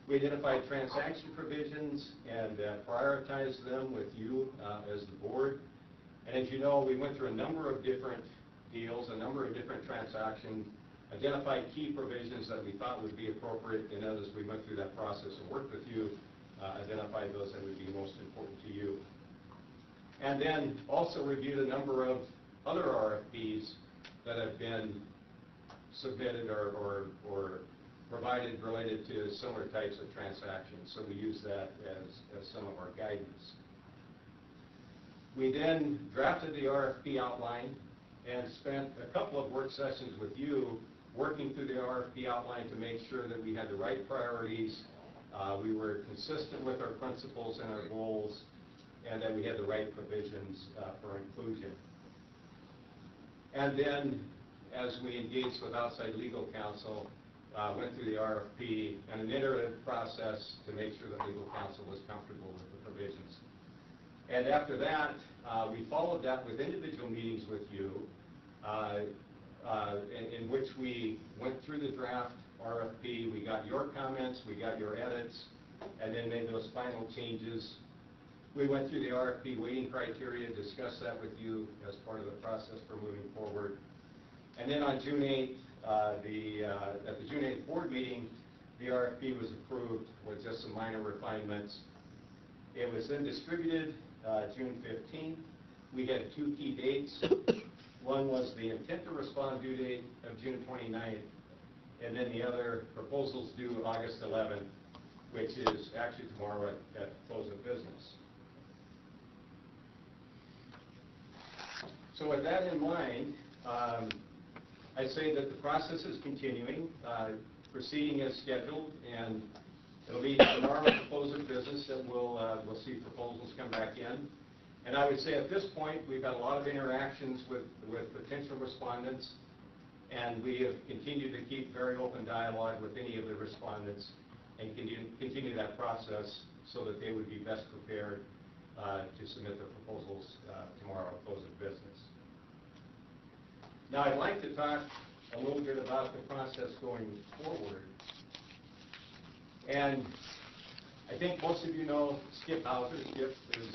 We identified transaction provisions and prioritized them with you as the board. And as you know, we went through a number of different deals, a number of different transactions, identified key provisions that we thought would be appropriate, and as we went through that process and worked with you, identified those that would be most important to you. And then also reviewed a number of other RFPs that have been submitted or provided related to similar types of transactions. So we use that as some of our guidance. We then drafted the RFP outline and spent a couple of work sessions with you working through the RFP outline to make sure that we had the right priorities, we were consistent with our principles and our goals, and that we had the right provisions for inclusion. And then, as we engaged with outside legal counsel, went through the RFP and an iterative process to make sure that legal counsel was comfortable with the provisions. And after that, we followed that with individual meetings with you, in which we went through the draft RFP, we got your comments, we got your edits, and then made those final changes. We went through the RFP weighting criteria, discussed that with you as part of the process for moving forward. And then on June 8th, at the June 8th board meeting, the RFP was approved with just some minor refinements. It was then distributed June 15th. We had two key dates. One was the intent to respond due date of June 29th, and then the other proposals due August 11th, which is actually tomorrow at close of business. So with that in mind, I say that the process is continuing, proceeding as scheduled, and it'll be tomorrow at the close of business that we'll see proposals come back in. And I would say at this point, we've had a lot of interactions with potential respondents, and we have continued to keep very open dialogue with any of the respondents and continue that process so that they would be best prepared to submit their proposals tomorrow at close of business. Now, I'd like to talk a little bit about the process going forward. And I think most of you know Skip Hauser. Skip is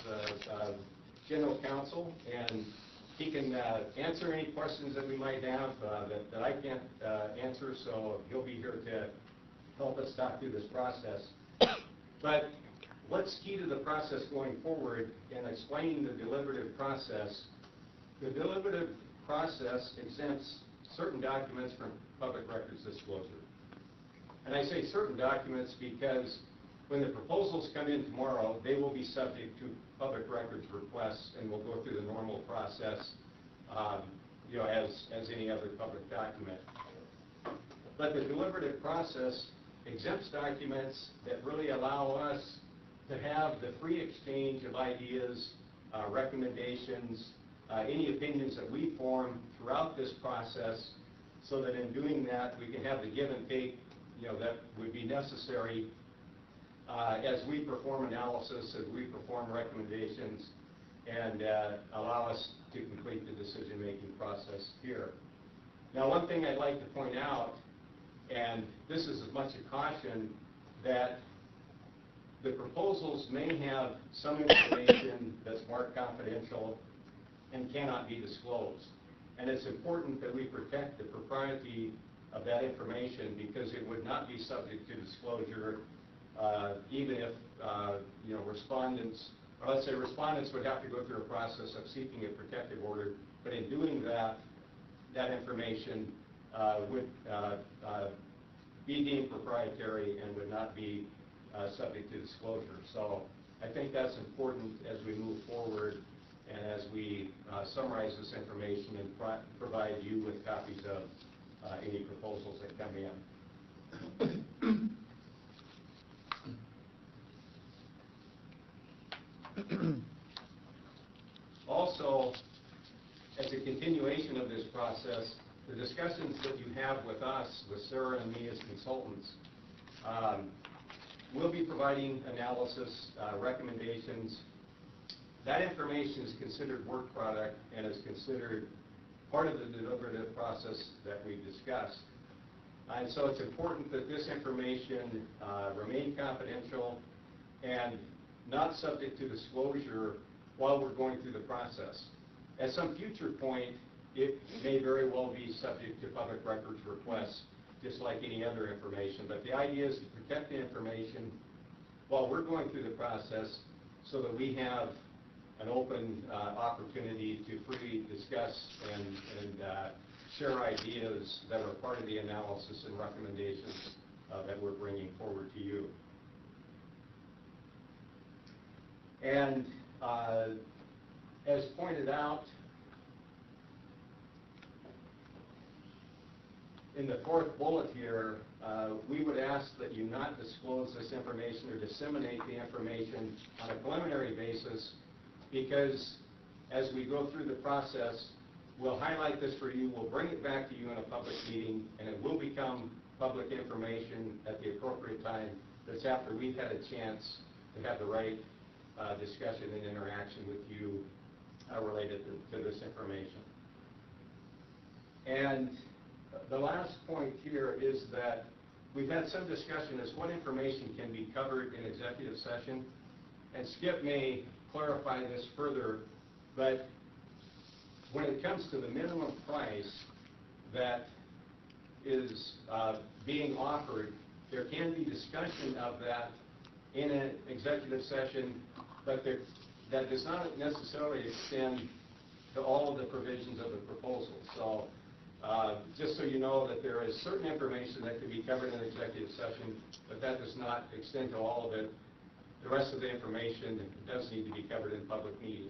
General Counsel, and he can answer any questions that we might have that I can't answer, so he'll be here to help us talk through this process. But what's key to the process going forward in explaining the deliberative process? The deliberative process exempts certain documents from public records disclosure. And I say certain documents because when the proposals come in tomorrow, they will be subject to public records requests, and we'll go through the normal process, as any other public document. But the deliberative process exempts documents that really allow us to have the free exchange of ideas, recommendations, any opinions that we form throughout this process, so that in doing that, we can have the give and take, that would be necessary as we perform analysis, as we perform recommendations, and allow us to complete the decision-making process here. Now, one thing I'd like to point out, and this is as much a caution, that the proposals may have some information that's marked confidential and cannot be disclosed. And it's important that we protect the propriety of that information, because it would not be subject to disclosure even if respondents, or let's say respondents would have to go through a process of seeking a protective order, but in doing that, that information would be deemed proprietary and would not be subject to disclosure. So I think that's important as we move forward and as we summarize this information and provide you with copies of any proposals that come in. Also, as a continuation of this process, the discussions that you have with us, with Sarah and me as consultants, we'll be providing analysis, recommendations. That information is considered work product and is considered part of the deliberative process that we've discussed. And so it's important that this information remain confidential and not subject to disclosure while we're going through the process. At some future point, it may very well be subject to public records requests, just like any other information. But the idea is to protect the information while we're going through the process so that we have an open opportunity to freely discuss and share ideas that are part of the analysis and recommendations that we're bringing forward to you. And as pointed out in the fourth bullet here, we would ask that you not disclose this information or disseminate the information on a preliminary basis, because as we go through the process, we'll highlight this for you, we'll bring it back to you in a public meeting, and it will become public information at the appropriate time. That's after we've had a chance to have the right discussion and interaction with you related to this information. And the last point here is that we've had some discussion as what information can be covered in executive session, and Skip may clarify this further, but when it comes to the minimum price that is being offered, there can be discussion of that in an executive session, but that does not necessarily extend to all of the provisions of the proposal. So just so you know that there is certain information that can be covered in executive session, but that does not extend to all of it. The rest of the information does need to be covered in public meeting.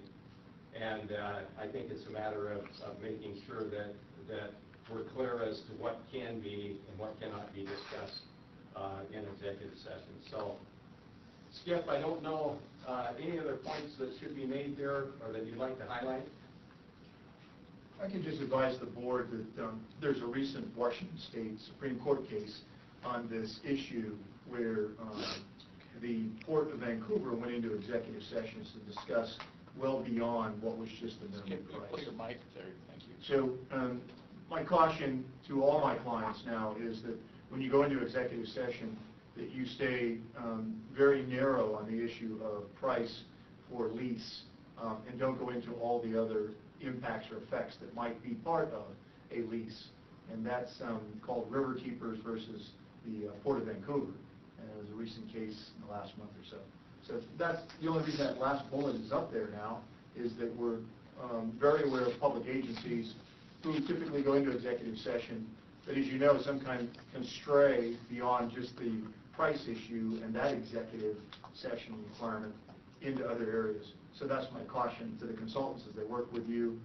And I think it's a matter of making sure that we're clear as to what can be and what cannot be discussed in executive session. So, Skip, I don't know any other points that should be made there or that you'd like to highlight? I can just advise the board that there's a recent Washington State Supreme Court case on this issue where the Port of Vancouver went into executive sessions to discuss well beyond what was just the minimum price. Put your mic there, thank you. So my caution to all my clients now is that when you go into executive session, that you stay very narrow on the issue of price for lease and don't go into all the other impacts or effects that might be part of a lease. And that's called River Keepers versus the Port of Vancouver. And it was a recent case in the last month or so. So that's the only reason that last bullet is up there now, is that we're very aware of public agencies who typically go into executive session, but as you know, sometimes can stray beyond just the price issue and that executive session requirement into other areas. So that's my caution to the consultants as they work with you,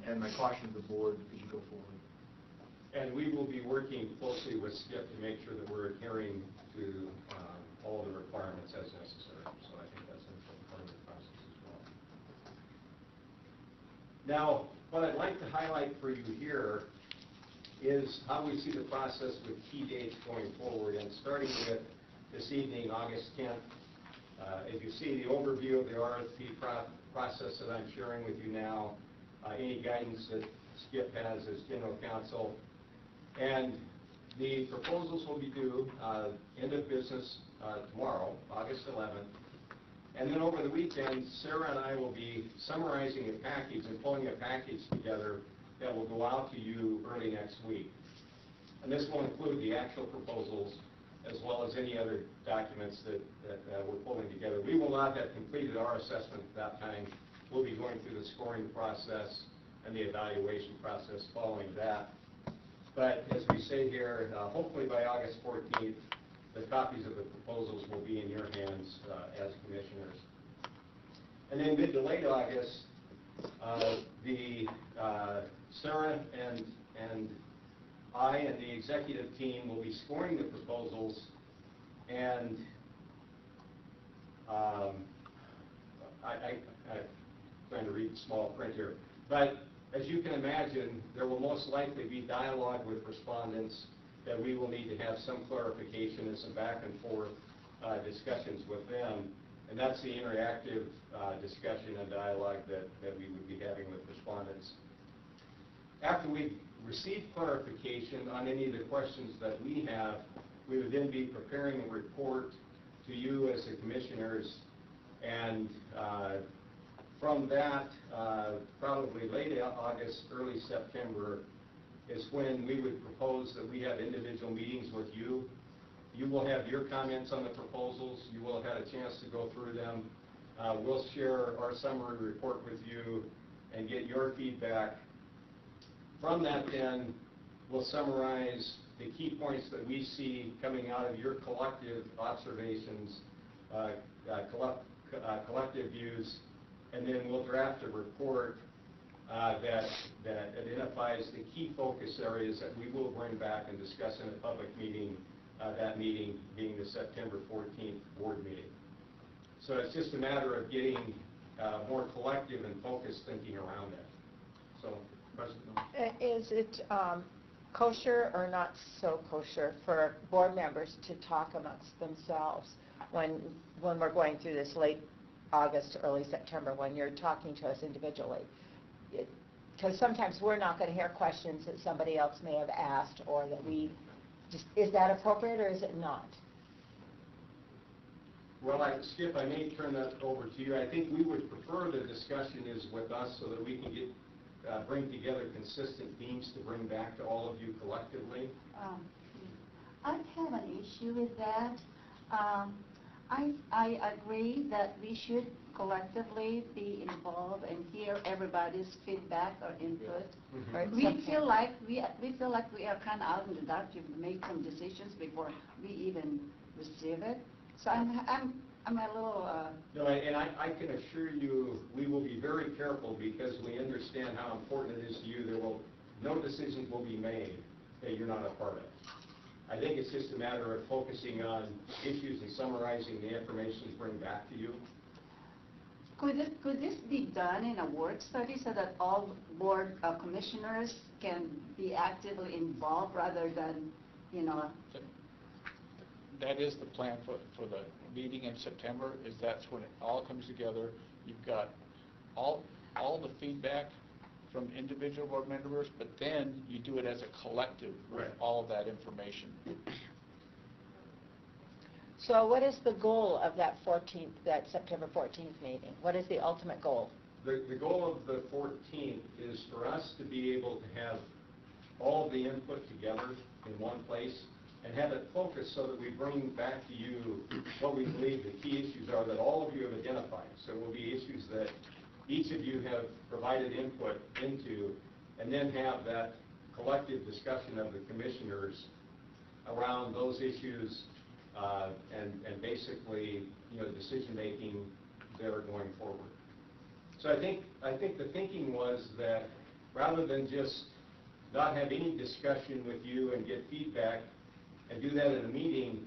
and my caution to the board as you go forward. And we will be working closely with Skip to make sure that we're adhering to all the requirements as necessary. So I think that's an important part of the process as well. Now, what I'd like to highlight for you here is how we see the process with key dates going forward, and starting with this evening, August 10th. As you see the overview of the RFP process that I'm sharing with you now, any guidance that Skip has as general counsel, and the proposals will be due end of business tomorrow, August 11th. And then over the weekend, Sarah and I will be summarizing a package and pulling a package together that will go out to you early next week. And this will include the actual proposals as well as any other documents that we're pulling together. We will not have completed our assessment at that time. We'll be going through the scoring process and the evaluation process following that. But as we say here, hopefully by August 14th, the copies of the proposals will be in your hands as commissioners. And then mid to late August, Sarah and I and the executive team will be scoring the proposals, and I'm trying to read small print here, but as you can imagine, there will most likely be dialogue with respondents that we will need to have some clarification and some back and forth discussions with them, and that's the interactive discussion and dialogue that we would be having with respondents. After we've received clarification on any of the questions that we have, we would then be preparing a report to you as the commissioners, and from that, probably late August, early September, is when we would propose that we have individual meetings with you. You will have your comments on the proposals. You will have had a chance to go through them. We'll share our summary report with you and get your feedback. From that, then, we'll summarize the key points that we see coming out of your collective observations, collective views, and then we'll draft a report that identifies the key focus areas that we will bring back and discuss in a public meeting, that meeting being the September 14th board meeting. So it's just a matter of getting more collective and focused thinking around that. So, President? Is it kosher or not so kosher for board members to talk amongst themselves when we're going through this late August, early September, when you're talking to us individually? Because sometimes we're not going to hear questions that somebody else may have asked, or that we just, is that appropriate or is it not? Well, Skip, I may turn that over to you. I think we would prefer the discussion is with us so that we can get bring together consistent themes to bring back to all of you collectively. I have an issue with that. I agree that we should collectively be involved and hear everybody's feedback or input. Mm-hmm. We feel like we are kind of out in the dark to make some decisions before we even receive it. So I'm a little. No, and I can assure you, we will be very careful because we understand how important it is to you. No decisions will be made that you're not a part of. I think it's just a matter of focusing on issues and summarizing the information to bring back to you. Could this be done in a work study so that all board commissioners can be actively involved rather than, That is the plan for the meeting in September, is that's when it all comes together. You've got all the feedback from individual board members, but then you do it as a collective with all of that information. So what is the goal of that September 14th meeting? What is the ultimate goal? The goal of the 14th is for us to be able to have all of the input together in one place and have it focused so that we bring back to you what we believe the key issues are that all of you have identified. So it will be issues that each of you have provided input into, and then have that collective discussion of the commissioners around those issues and basically, decision-making there going forward. So I think the thinking was that rather than just not have any discussion with you and get feedback and do that in a meeting,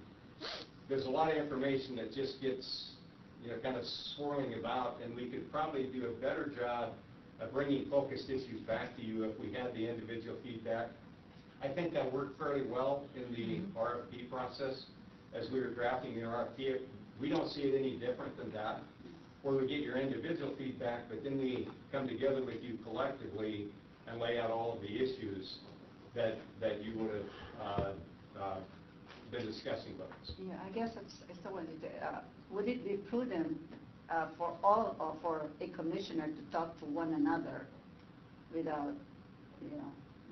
there's a lot of information that just gets, kind of swirling about, and we could probably do a better job of bringing focused issues back to you if we had the individual feedback. I think that worked fairly well in the RFP process. As we were drafting the RFP, we don't see it any different than that, where we get your individual feedback, but then we come together with you collectively and lay out all of the issues that you would have been discussing with us. Yeah, I guess I still wanted to, would it be prudent for a commissioner to talk to one another without,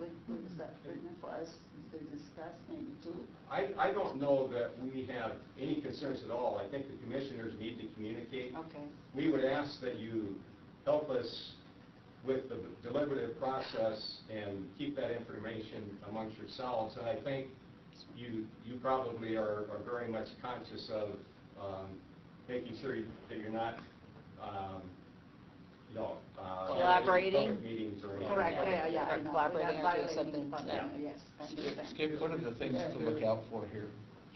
is that prudent for us to discuss maybe too? I don't know that we have any concerns at all. I think the commissioners need to communicate. Okay. We would ask that you help us with the deliberative process and keep that information amongst yourselves. And I think you probably are very much conscious of making sure that you're not, collaborating. Public meetings or anything. Correct, like that. yeah. Or collaborating or doing something. Yes. Skip, what are the things to look out for here?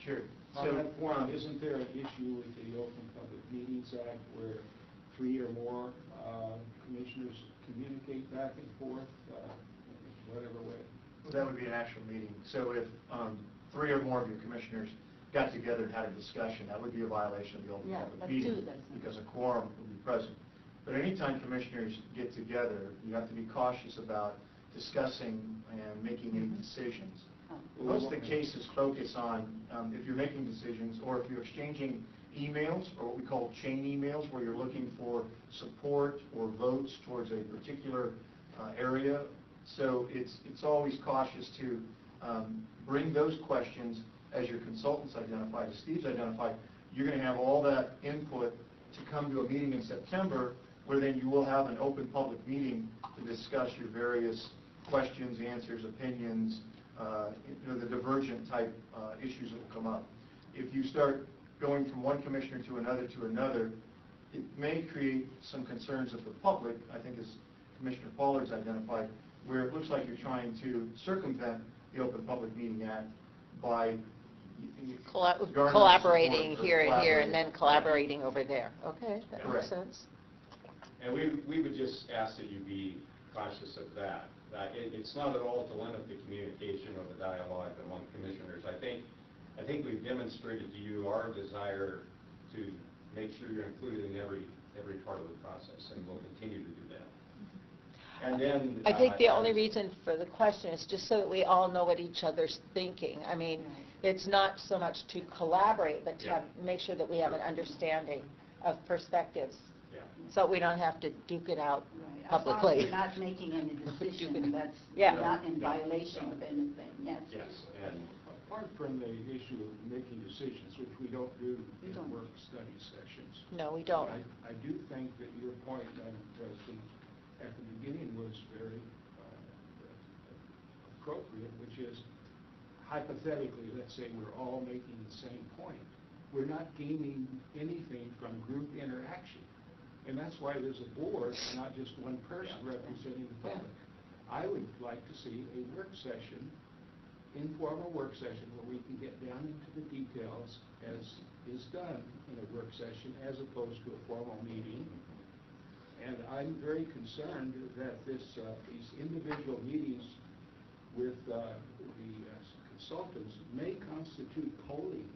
Sure. On that point, isn't there an issue with the Open Public Meetings Act where 3 or more commissioners communicate back and forth, in whatever way? That would be an actual meeting. So if 3 or more of your commissioners got together and had a discussion, that would be a violation of the open Yeah, public but meeting two doesn't. because a quorum would be present. But anytime commissioners get together, you have to be cautious about discussing and making any decisions. Most of the cases focus on if you're making decisions or if you're exchanging emails, or what we call chain emails, where you're looking for support or votes towards a particular area. So it's always cautious to bring those questions as your consultants identified, as Steve's identified. You're going to have all that input to come to a meeting in September, where then you will have an open public meeting to discuss your various questions, answers, opinions, the divergent type issues that will come up. If you start going from one commissioner to another, it may create some concerns of the public, I think as Commissioner Pollard's identified, where it looks like you're trying to circumvent the Open Public Meeting Act by Collaborating here and here, and then collaborating over there. Okay, that makes Correct. sense. And we would just ask that you be cautious of that. It's not at all to limit the communication or the dialogue among commissioners. I think we've demonstrated to you our desire to make sure you're included in every part of the process, and we'll continue to do that. And then I think the only reason for the question is just so that we all know what each other's thinking. I mean, it's not so much to collaborate, but to make sure that we have an understanding of perspectives, so we don't have to duke it out publicly. As long as we're not making any decision, that's Yeah. not in violation of anything, yes. Yes, and Apart from the issue of making decisions, which we don't do We in don't. work study sessions, No, we don't. I do think that your point, Madam President, at the beginning was very appropriate, which is hypothetically, let's say we're all making the same point. We're not gaining anything from group interaction. And that's why there's a board, not just one person representing the public. I would like to see a work session, informal work session, where we can get down into the details as is done in a work session as opposed to a formal meeting. And I'm very concerned that these individual meetings with the consultants may constitute polling,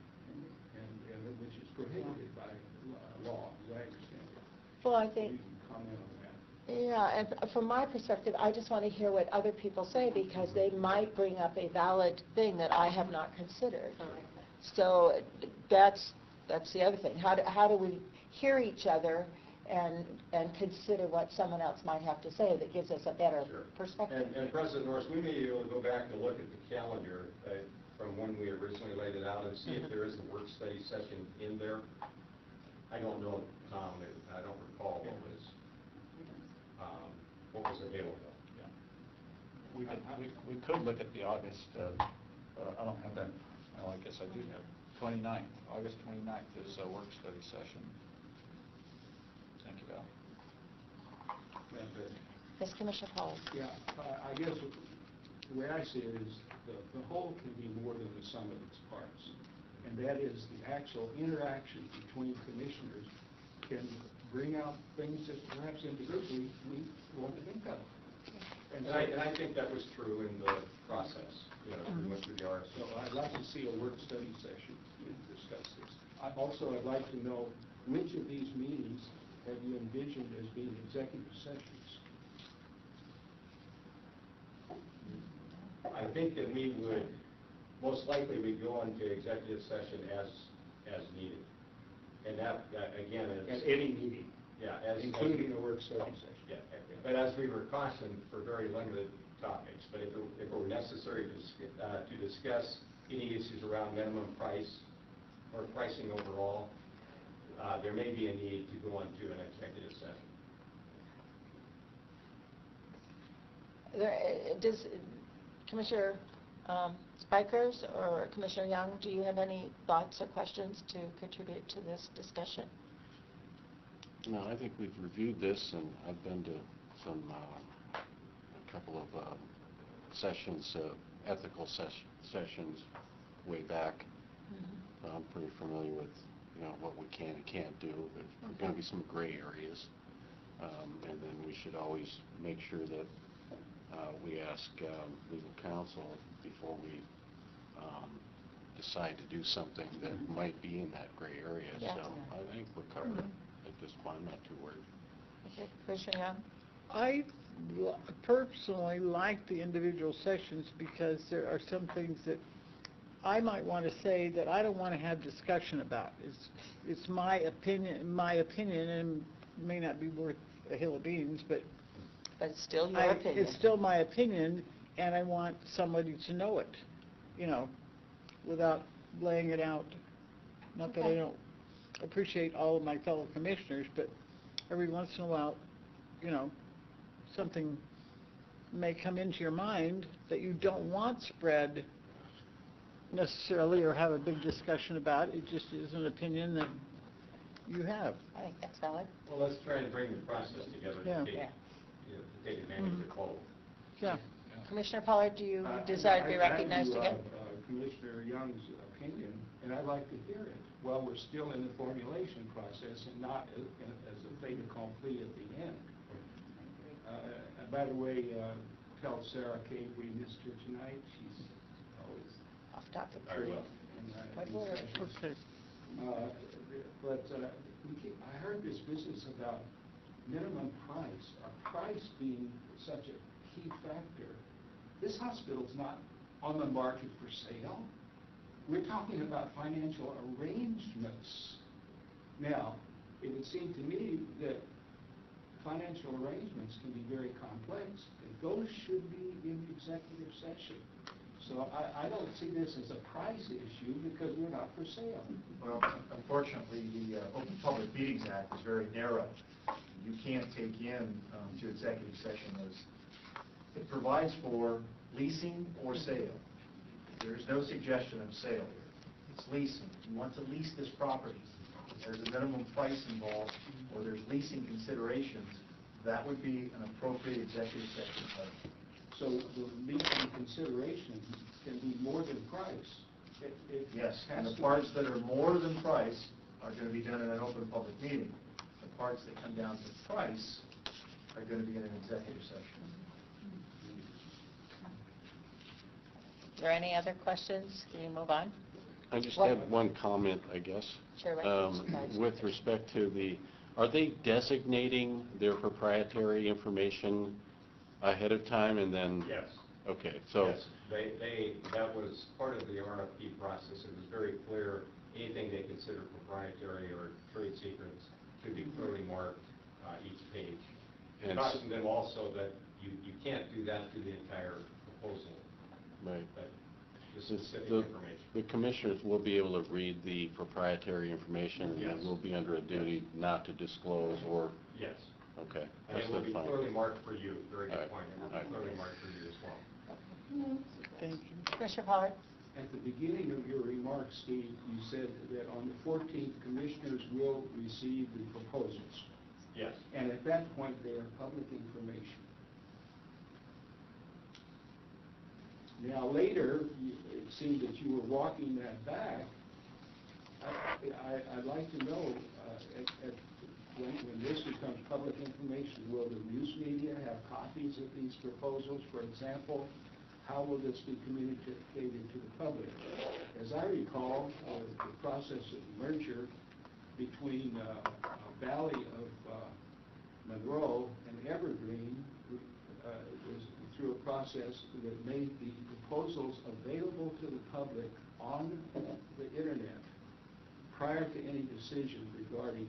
and which is prohibited by law, as I understand it. Well, I think, You can comment on that. yeah, and from my perspective, I just want to hear what other people say, because they might bring up a valid thing that I have not considered. So that's that's the other thing. How do we hear each other and consider what someone else might have to say that gives us a better Sure. perspective? And President Norris, we may be able to go back and look at the calendar from when we originally laid it out and see if there is a work study session in there. I don't know, Tom, I don't recall what was available. Yeah. We could look at the August, I don't have that, well, I guess I do have, 29th, August 29th is a work study session. Thank you, Val. Yes, Commissioner Pollard. Yeah, I guess the way I see it is the whole can be more than the sum of its parts. And that is the actual interaction between commissioners can bring out things that perhaps individually we won't think of. And I think that was true in the process, we went through the RFP. So I'd like to see a work study session to discuss this. I'd like to know which of these meetings have you envisioned as being executive sessions? I think that we would, most likely we'd go into executive session as needed. And that again, is... At any meeting? Yeah. Including a work study session? Yeah, but as we were cautioned for very limited topics, but if it were necessary to discuss any issues around minimum price or pricing overall, there may be a need to go into an executive session. Does Commissioner Spikers or Commissioner Young, do you have any thoughts or questions to contribute to this discussion? No, I think we've reviewed this, and I've been to a couple of sessions, ethical sessions way back. I'm pretty familiar with, what we can and can't do. There's going to be some gray areas, and then we should always make sure that we ask legal counsel before we decide to do something that might be in that gray area. Yeah. So I think we're covered at this point. I'm not too worried. Okay, Commissioner Young? I personally like the individual sessions because there are some things that I might want to say that I don't want to have discussion about. It's my opinion, and may not be worth a hill of beans, but it's still your opinion. It's still my opinion, and I want somebody to know it, without laying it out. Not that I don't appreciate all of my fellow commissioners, but every once in a while, something may come into your mind that you don't want spread necessarily or have a big discussion about. It just is an opinion that you have. I think that's valid. Well, let's try and bring the process together to take advantage of both. Yeah. Commissioner Pollard, do you desire to be recognized again? Commissioner Young's opinion, and I'd like to hear it. Well, we're still in the formulation process and not as a fait accompli at the end. By the way, tell Sarah Kate we missed her tonight. She's always Off topic. Very well. Okay. But I heard this business about minimum price, or price being such a key factor. This hospital's not on the market for sale. We're talking about financial arrangements. Now, it would seem to me that financial arrangements can be very complex, and those should be in executive session. So I don't see this as a price issue because we're not for sale. Well, unfortunately, the Open Public Meetings Act is very narrow. You can't take in to executive session those. It provides for leasing or sale. There is no suggestion of sale here. It's leasing. You want to lease this property. There's a minimum price involved, or there's leasing considerations. That would be an appropriate executive session item. So the leasing considerations can be more than price. Yes, and the parts that are more than price are going to be done in an open public meeting. The parts that come down to price are going to be in an executive session. Is there any other questions? Can you move on? I just had one comment, I guess. Sure, right. With respect to are they designating their proprietary information ahead of time and then? Yes. Okay, so. Yes, that was part of the RFP process. It was very clear anything they consider proprietary or trade secrets could be clearly marked each page. And Caution them also that you can't do that through the entire proposal, Right. but just Since specific the information. commissioners will be able to read the proprietary information, and Yes. they will be under a duty not to disclose or, Yes. okay, And that's it will be fine. clearly marked for you, very All good right. point. It will All be right. clearly marked for you as well. Thank you. Commissioner Pollard? At the beginning of your remarks, Steve, you said that on the 14th, commissioners will receive the proposals. Yes. And at that point, they are public information. Now, later, it seemed that you were walking that back. I'd like to know, when this becomes public information, will the news media have copies of these proposals? For example, how will this be communicated to the public? As I recall, the process of merger between Valley of Monroe and Evergreen was through a process that made the proposals available to the public on the internet prior to any decision regarding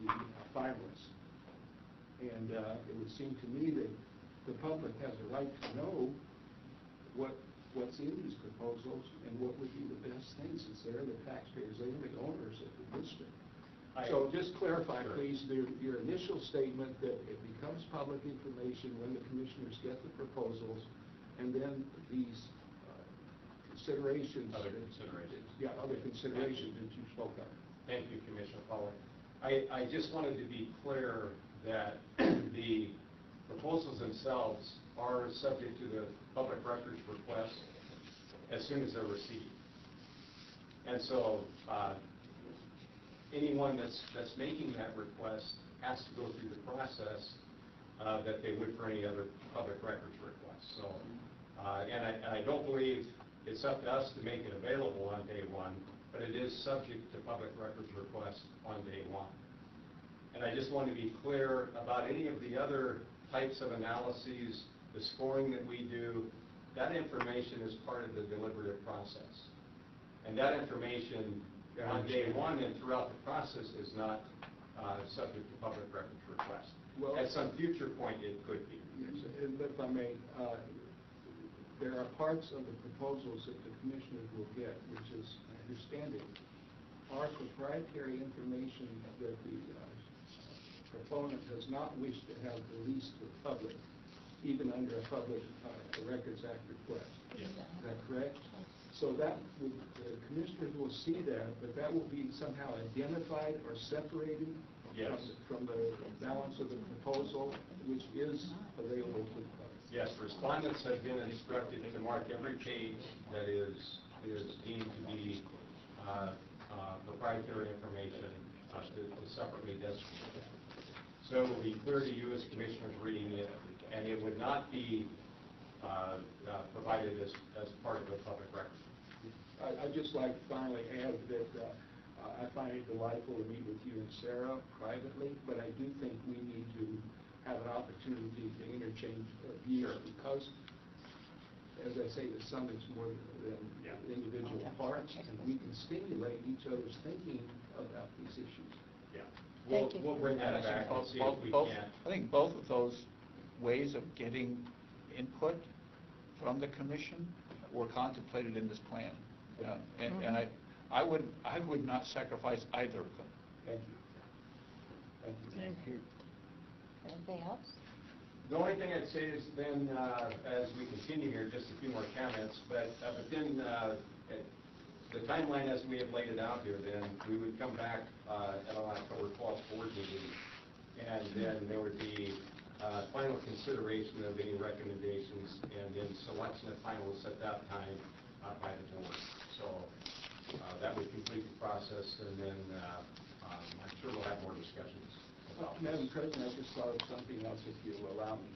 the finalists. And it would seem to me that the public has a right to know what's in these proposals and what would be the best thing, since they're the taxpayers, they're the owners of the district. So just clarify, please, your initial statement that it becomes public information when the commissioners get the proposals, and then these considerations. Other considerations. Yeah, other considerations that you spoke of. Thank you, Commissioner Pollard. I just wanted to be clear that the proposals themselves are subject to the public records request as soon as they're received. And so anyone that's making that request has to go through the process that they would for any other public records request. So, and I don't believe it's up to us to make it available on day one, but it is subject to public records request on day one. And I just want to be clear about any of the other types of analyses, the scoring that we do, that information is part of the deliberative process. And that information on day one and throughout the process is not subject to public records request. Well, at some future point, it could be. Yes, and if I may, there are parts of the proposals that the commissioners will get, which is, I understand it, are proprietary information that the proponent does not wish to have released to the public, even under a Public Records Act request. Yes. Is that correct? So that would, the commissioners will see that, but that will be somehow identified or separated Yes. from the balance of the proposal, which is available to the public. Yes, respondents have been instructed to mark every page that is deemed to be proprietary information to separately designate. So it will be clear to you as commissioners reading it, and it would not be provided as part of the public record. I'd just like to finally add that I find it delightful to meet with you and Sarah privately, but I do think we need to have an opportunity to interchange views because, as I say, the sum is more than individual parts, and we can stimulate each other's thinking about these issues. Yeah. Thank you. We'll bring that And I back think and see if we can. I think both of those ways of getting input from the commission were contemplated in this plan. And I would not sacrifice either of them. Thank you. Thank you. Thank you. Anything else? The only thing I'd say is then, as we continue here, just a few more comments, but then the timeline as we have laid it out here, then we would come back at our October 12th board meeting, and then there would be final consideration of any recommendations, and then selection of finalists at that time by the board. So that would complete the process, and then I'm sure we'll have more discussions. Well, Madam President, I just thought of something else, if you will allow me.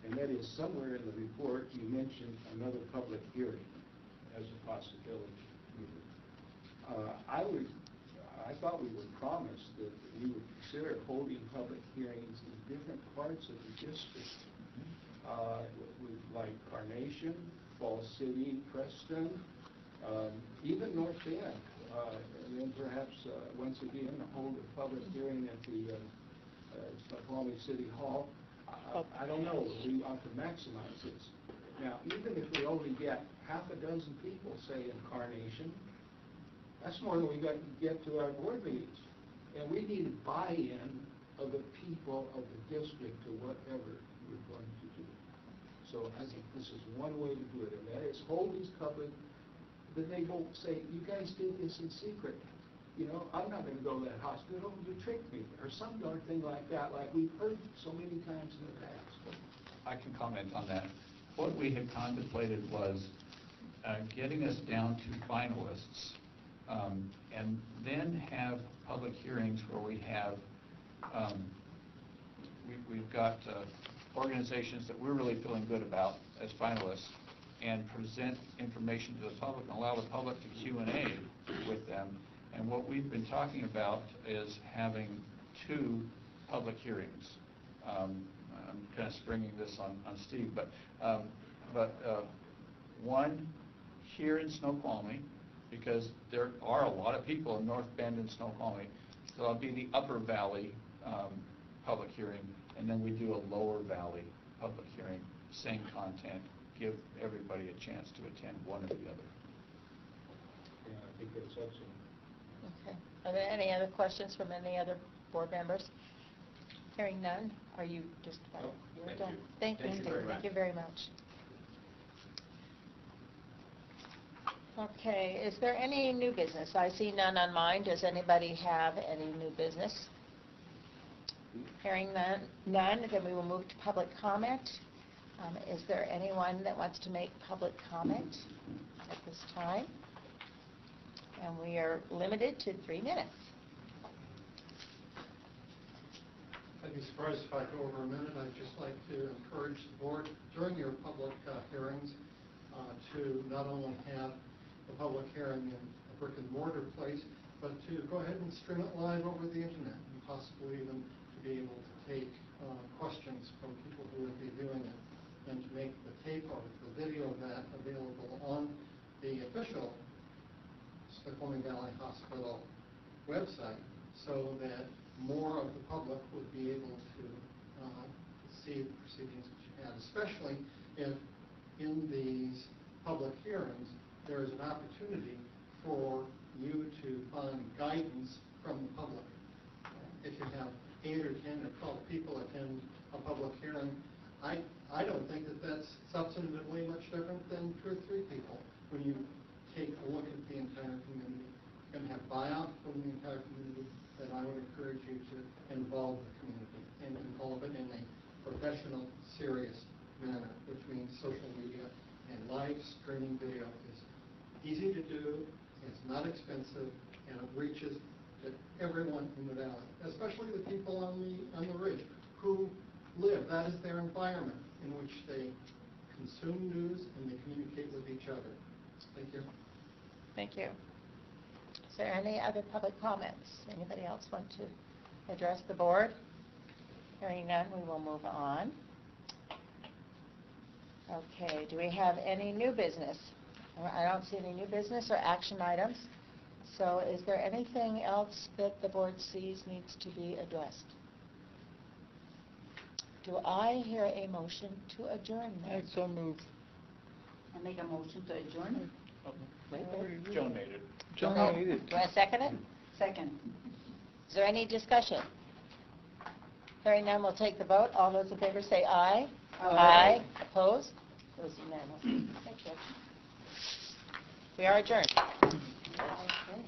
And that is, somewhere in the report, you mentioned another public hearing as a possibility. I thought we were promised that we would consider holding public hearings in different parts of the district, like Carnation, Falls City, Preston, even North Bend. and then perhaps, once again, hold a public hearing at the Snoqualmie City Hall. I don't know, we ought to maximize this. Now, even if we only get half a dozen people, say, in Carnation, that's more than we get to our board meetings. And we need buy-in of the people of the district to whatever we're going to do. So I think this is one way to do it, and that is hold these public, then they won't say, you guys did this in secret. You know, I'm not gonna go to that hospital, you tricked me, or some darn thing like that, like we've heard so many times in the past. I can comment on that. What we had contemplated was getting us down to finalists, and then have public hearings where we have, we've got organizations that we're really feeling good about as finalists, and present information to the public and allow the public to Q&A with them. And what we've been talking about is having 2 public hearings. I'm kind of springing this on Steve, but one here in Snoqualmie, because there are a lot of people in North Bend and Snoqualmie. So it'll be the Upper Valley public hearing, and then we do a Lower Valley public hearing, same content, give everybody a chance to attend one or the other. Yeah, I think that's excellent. Okay. Are there any other questions from any other board members? Hearing none, are you just about? No, You're thank done. you. Thank you, Thank you Steve. very Thank much. you very much. Okay, is there any new business? I see none on mine. Does anybody have any new business? Hearing none, then we will move to public comment. Is there anyone that wants to make public comment at this time? And we are limited to 3 minutes. I'd be surprised if I go over a minute. I'd just like to encourage the board during your public hearings to not only have a public hearing in a brick and mortar place, but to go ahead and stream it live over the internet, and possibly even to be able to take questions from people who would be viewing it, and to make the tape or the video of that available on the official Snoqualmie Valley Hospital website, so that more of the public would be able to see the proceedings that you had, especially if in these public hearings there is an opportunity for you to find guidance from the public. If you have 8 or 10 or 12 people attend a public hearing, I don't think that that's substantively much different than 2 or 3 people. When you take a look at the entire community and have buy-out from the entire community, then I would encourage you to involve the community and involve it in a professional, serious manner, which means social media and live streaming video is easy to do, it's not expensive, and it reaches to everyone in the valley, especially the people on the ridge who live. That is their environment in which they consume news and they communicate with each other. Thank you. Thank you. Is there any other public comments? Anybody else want to address the board? Hearing none, we will move on. Okay, do we have any new business? I don't see any new business or action items. So is there anything else that the board sees needs to be addressed? Do I hear a motion to adjourn then? I so move. I make a motion to adjourn. Joan made it. Joan Oh, made it. do I second it? Second. Is there any discussion? Hearing none, we'll take the vote. All those in favor say aye. Aye. Opposed? It was unanimous. Thank you. We are adjourned. Okay.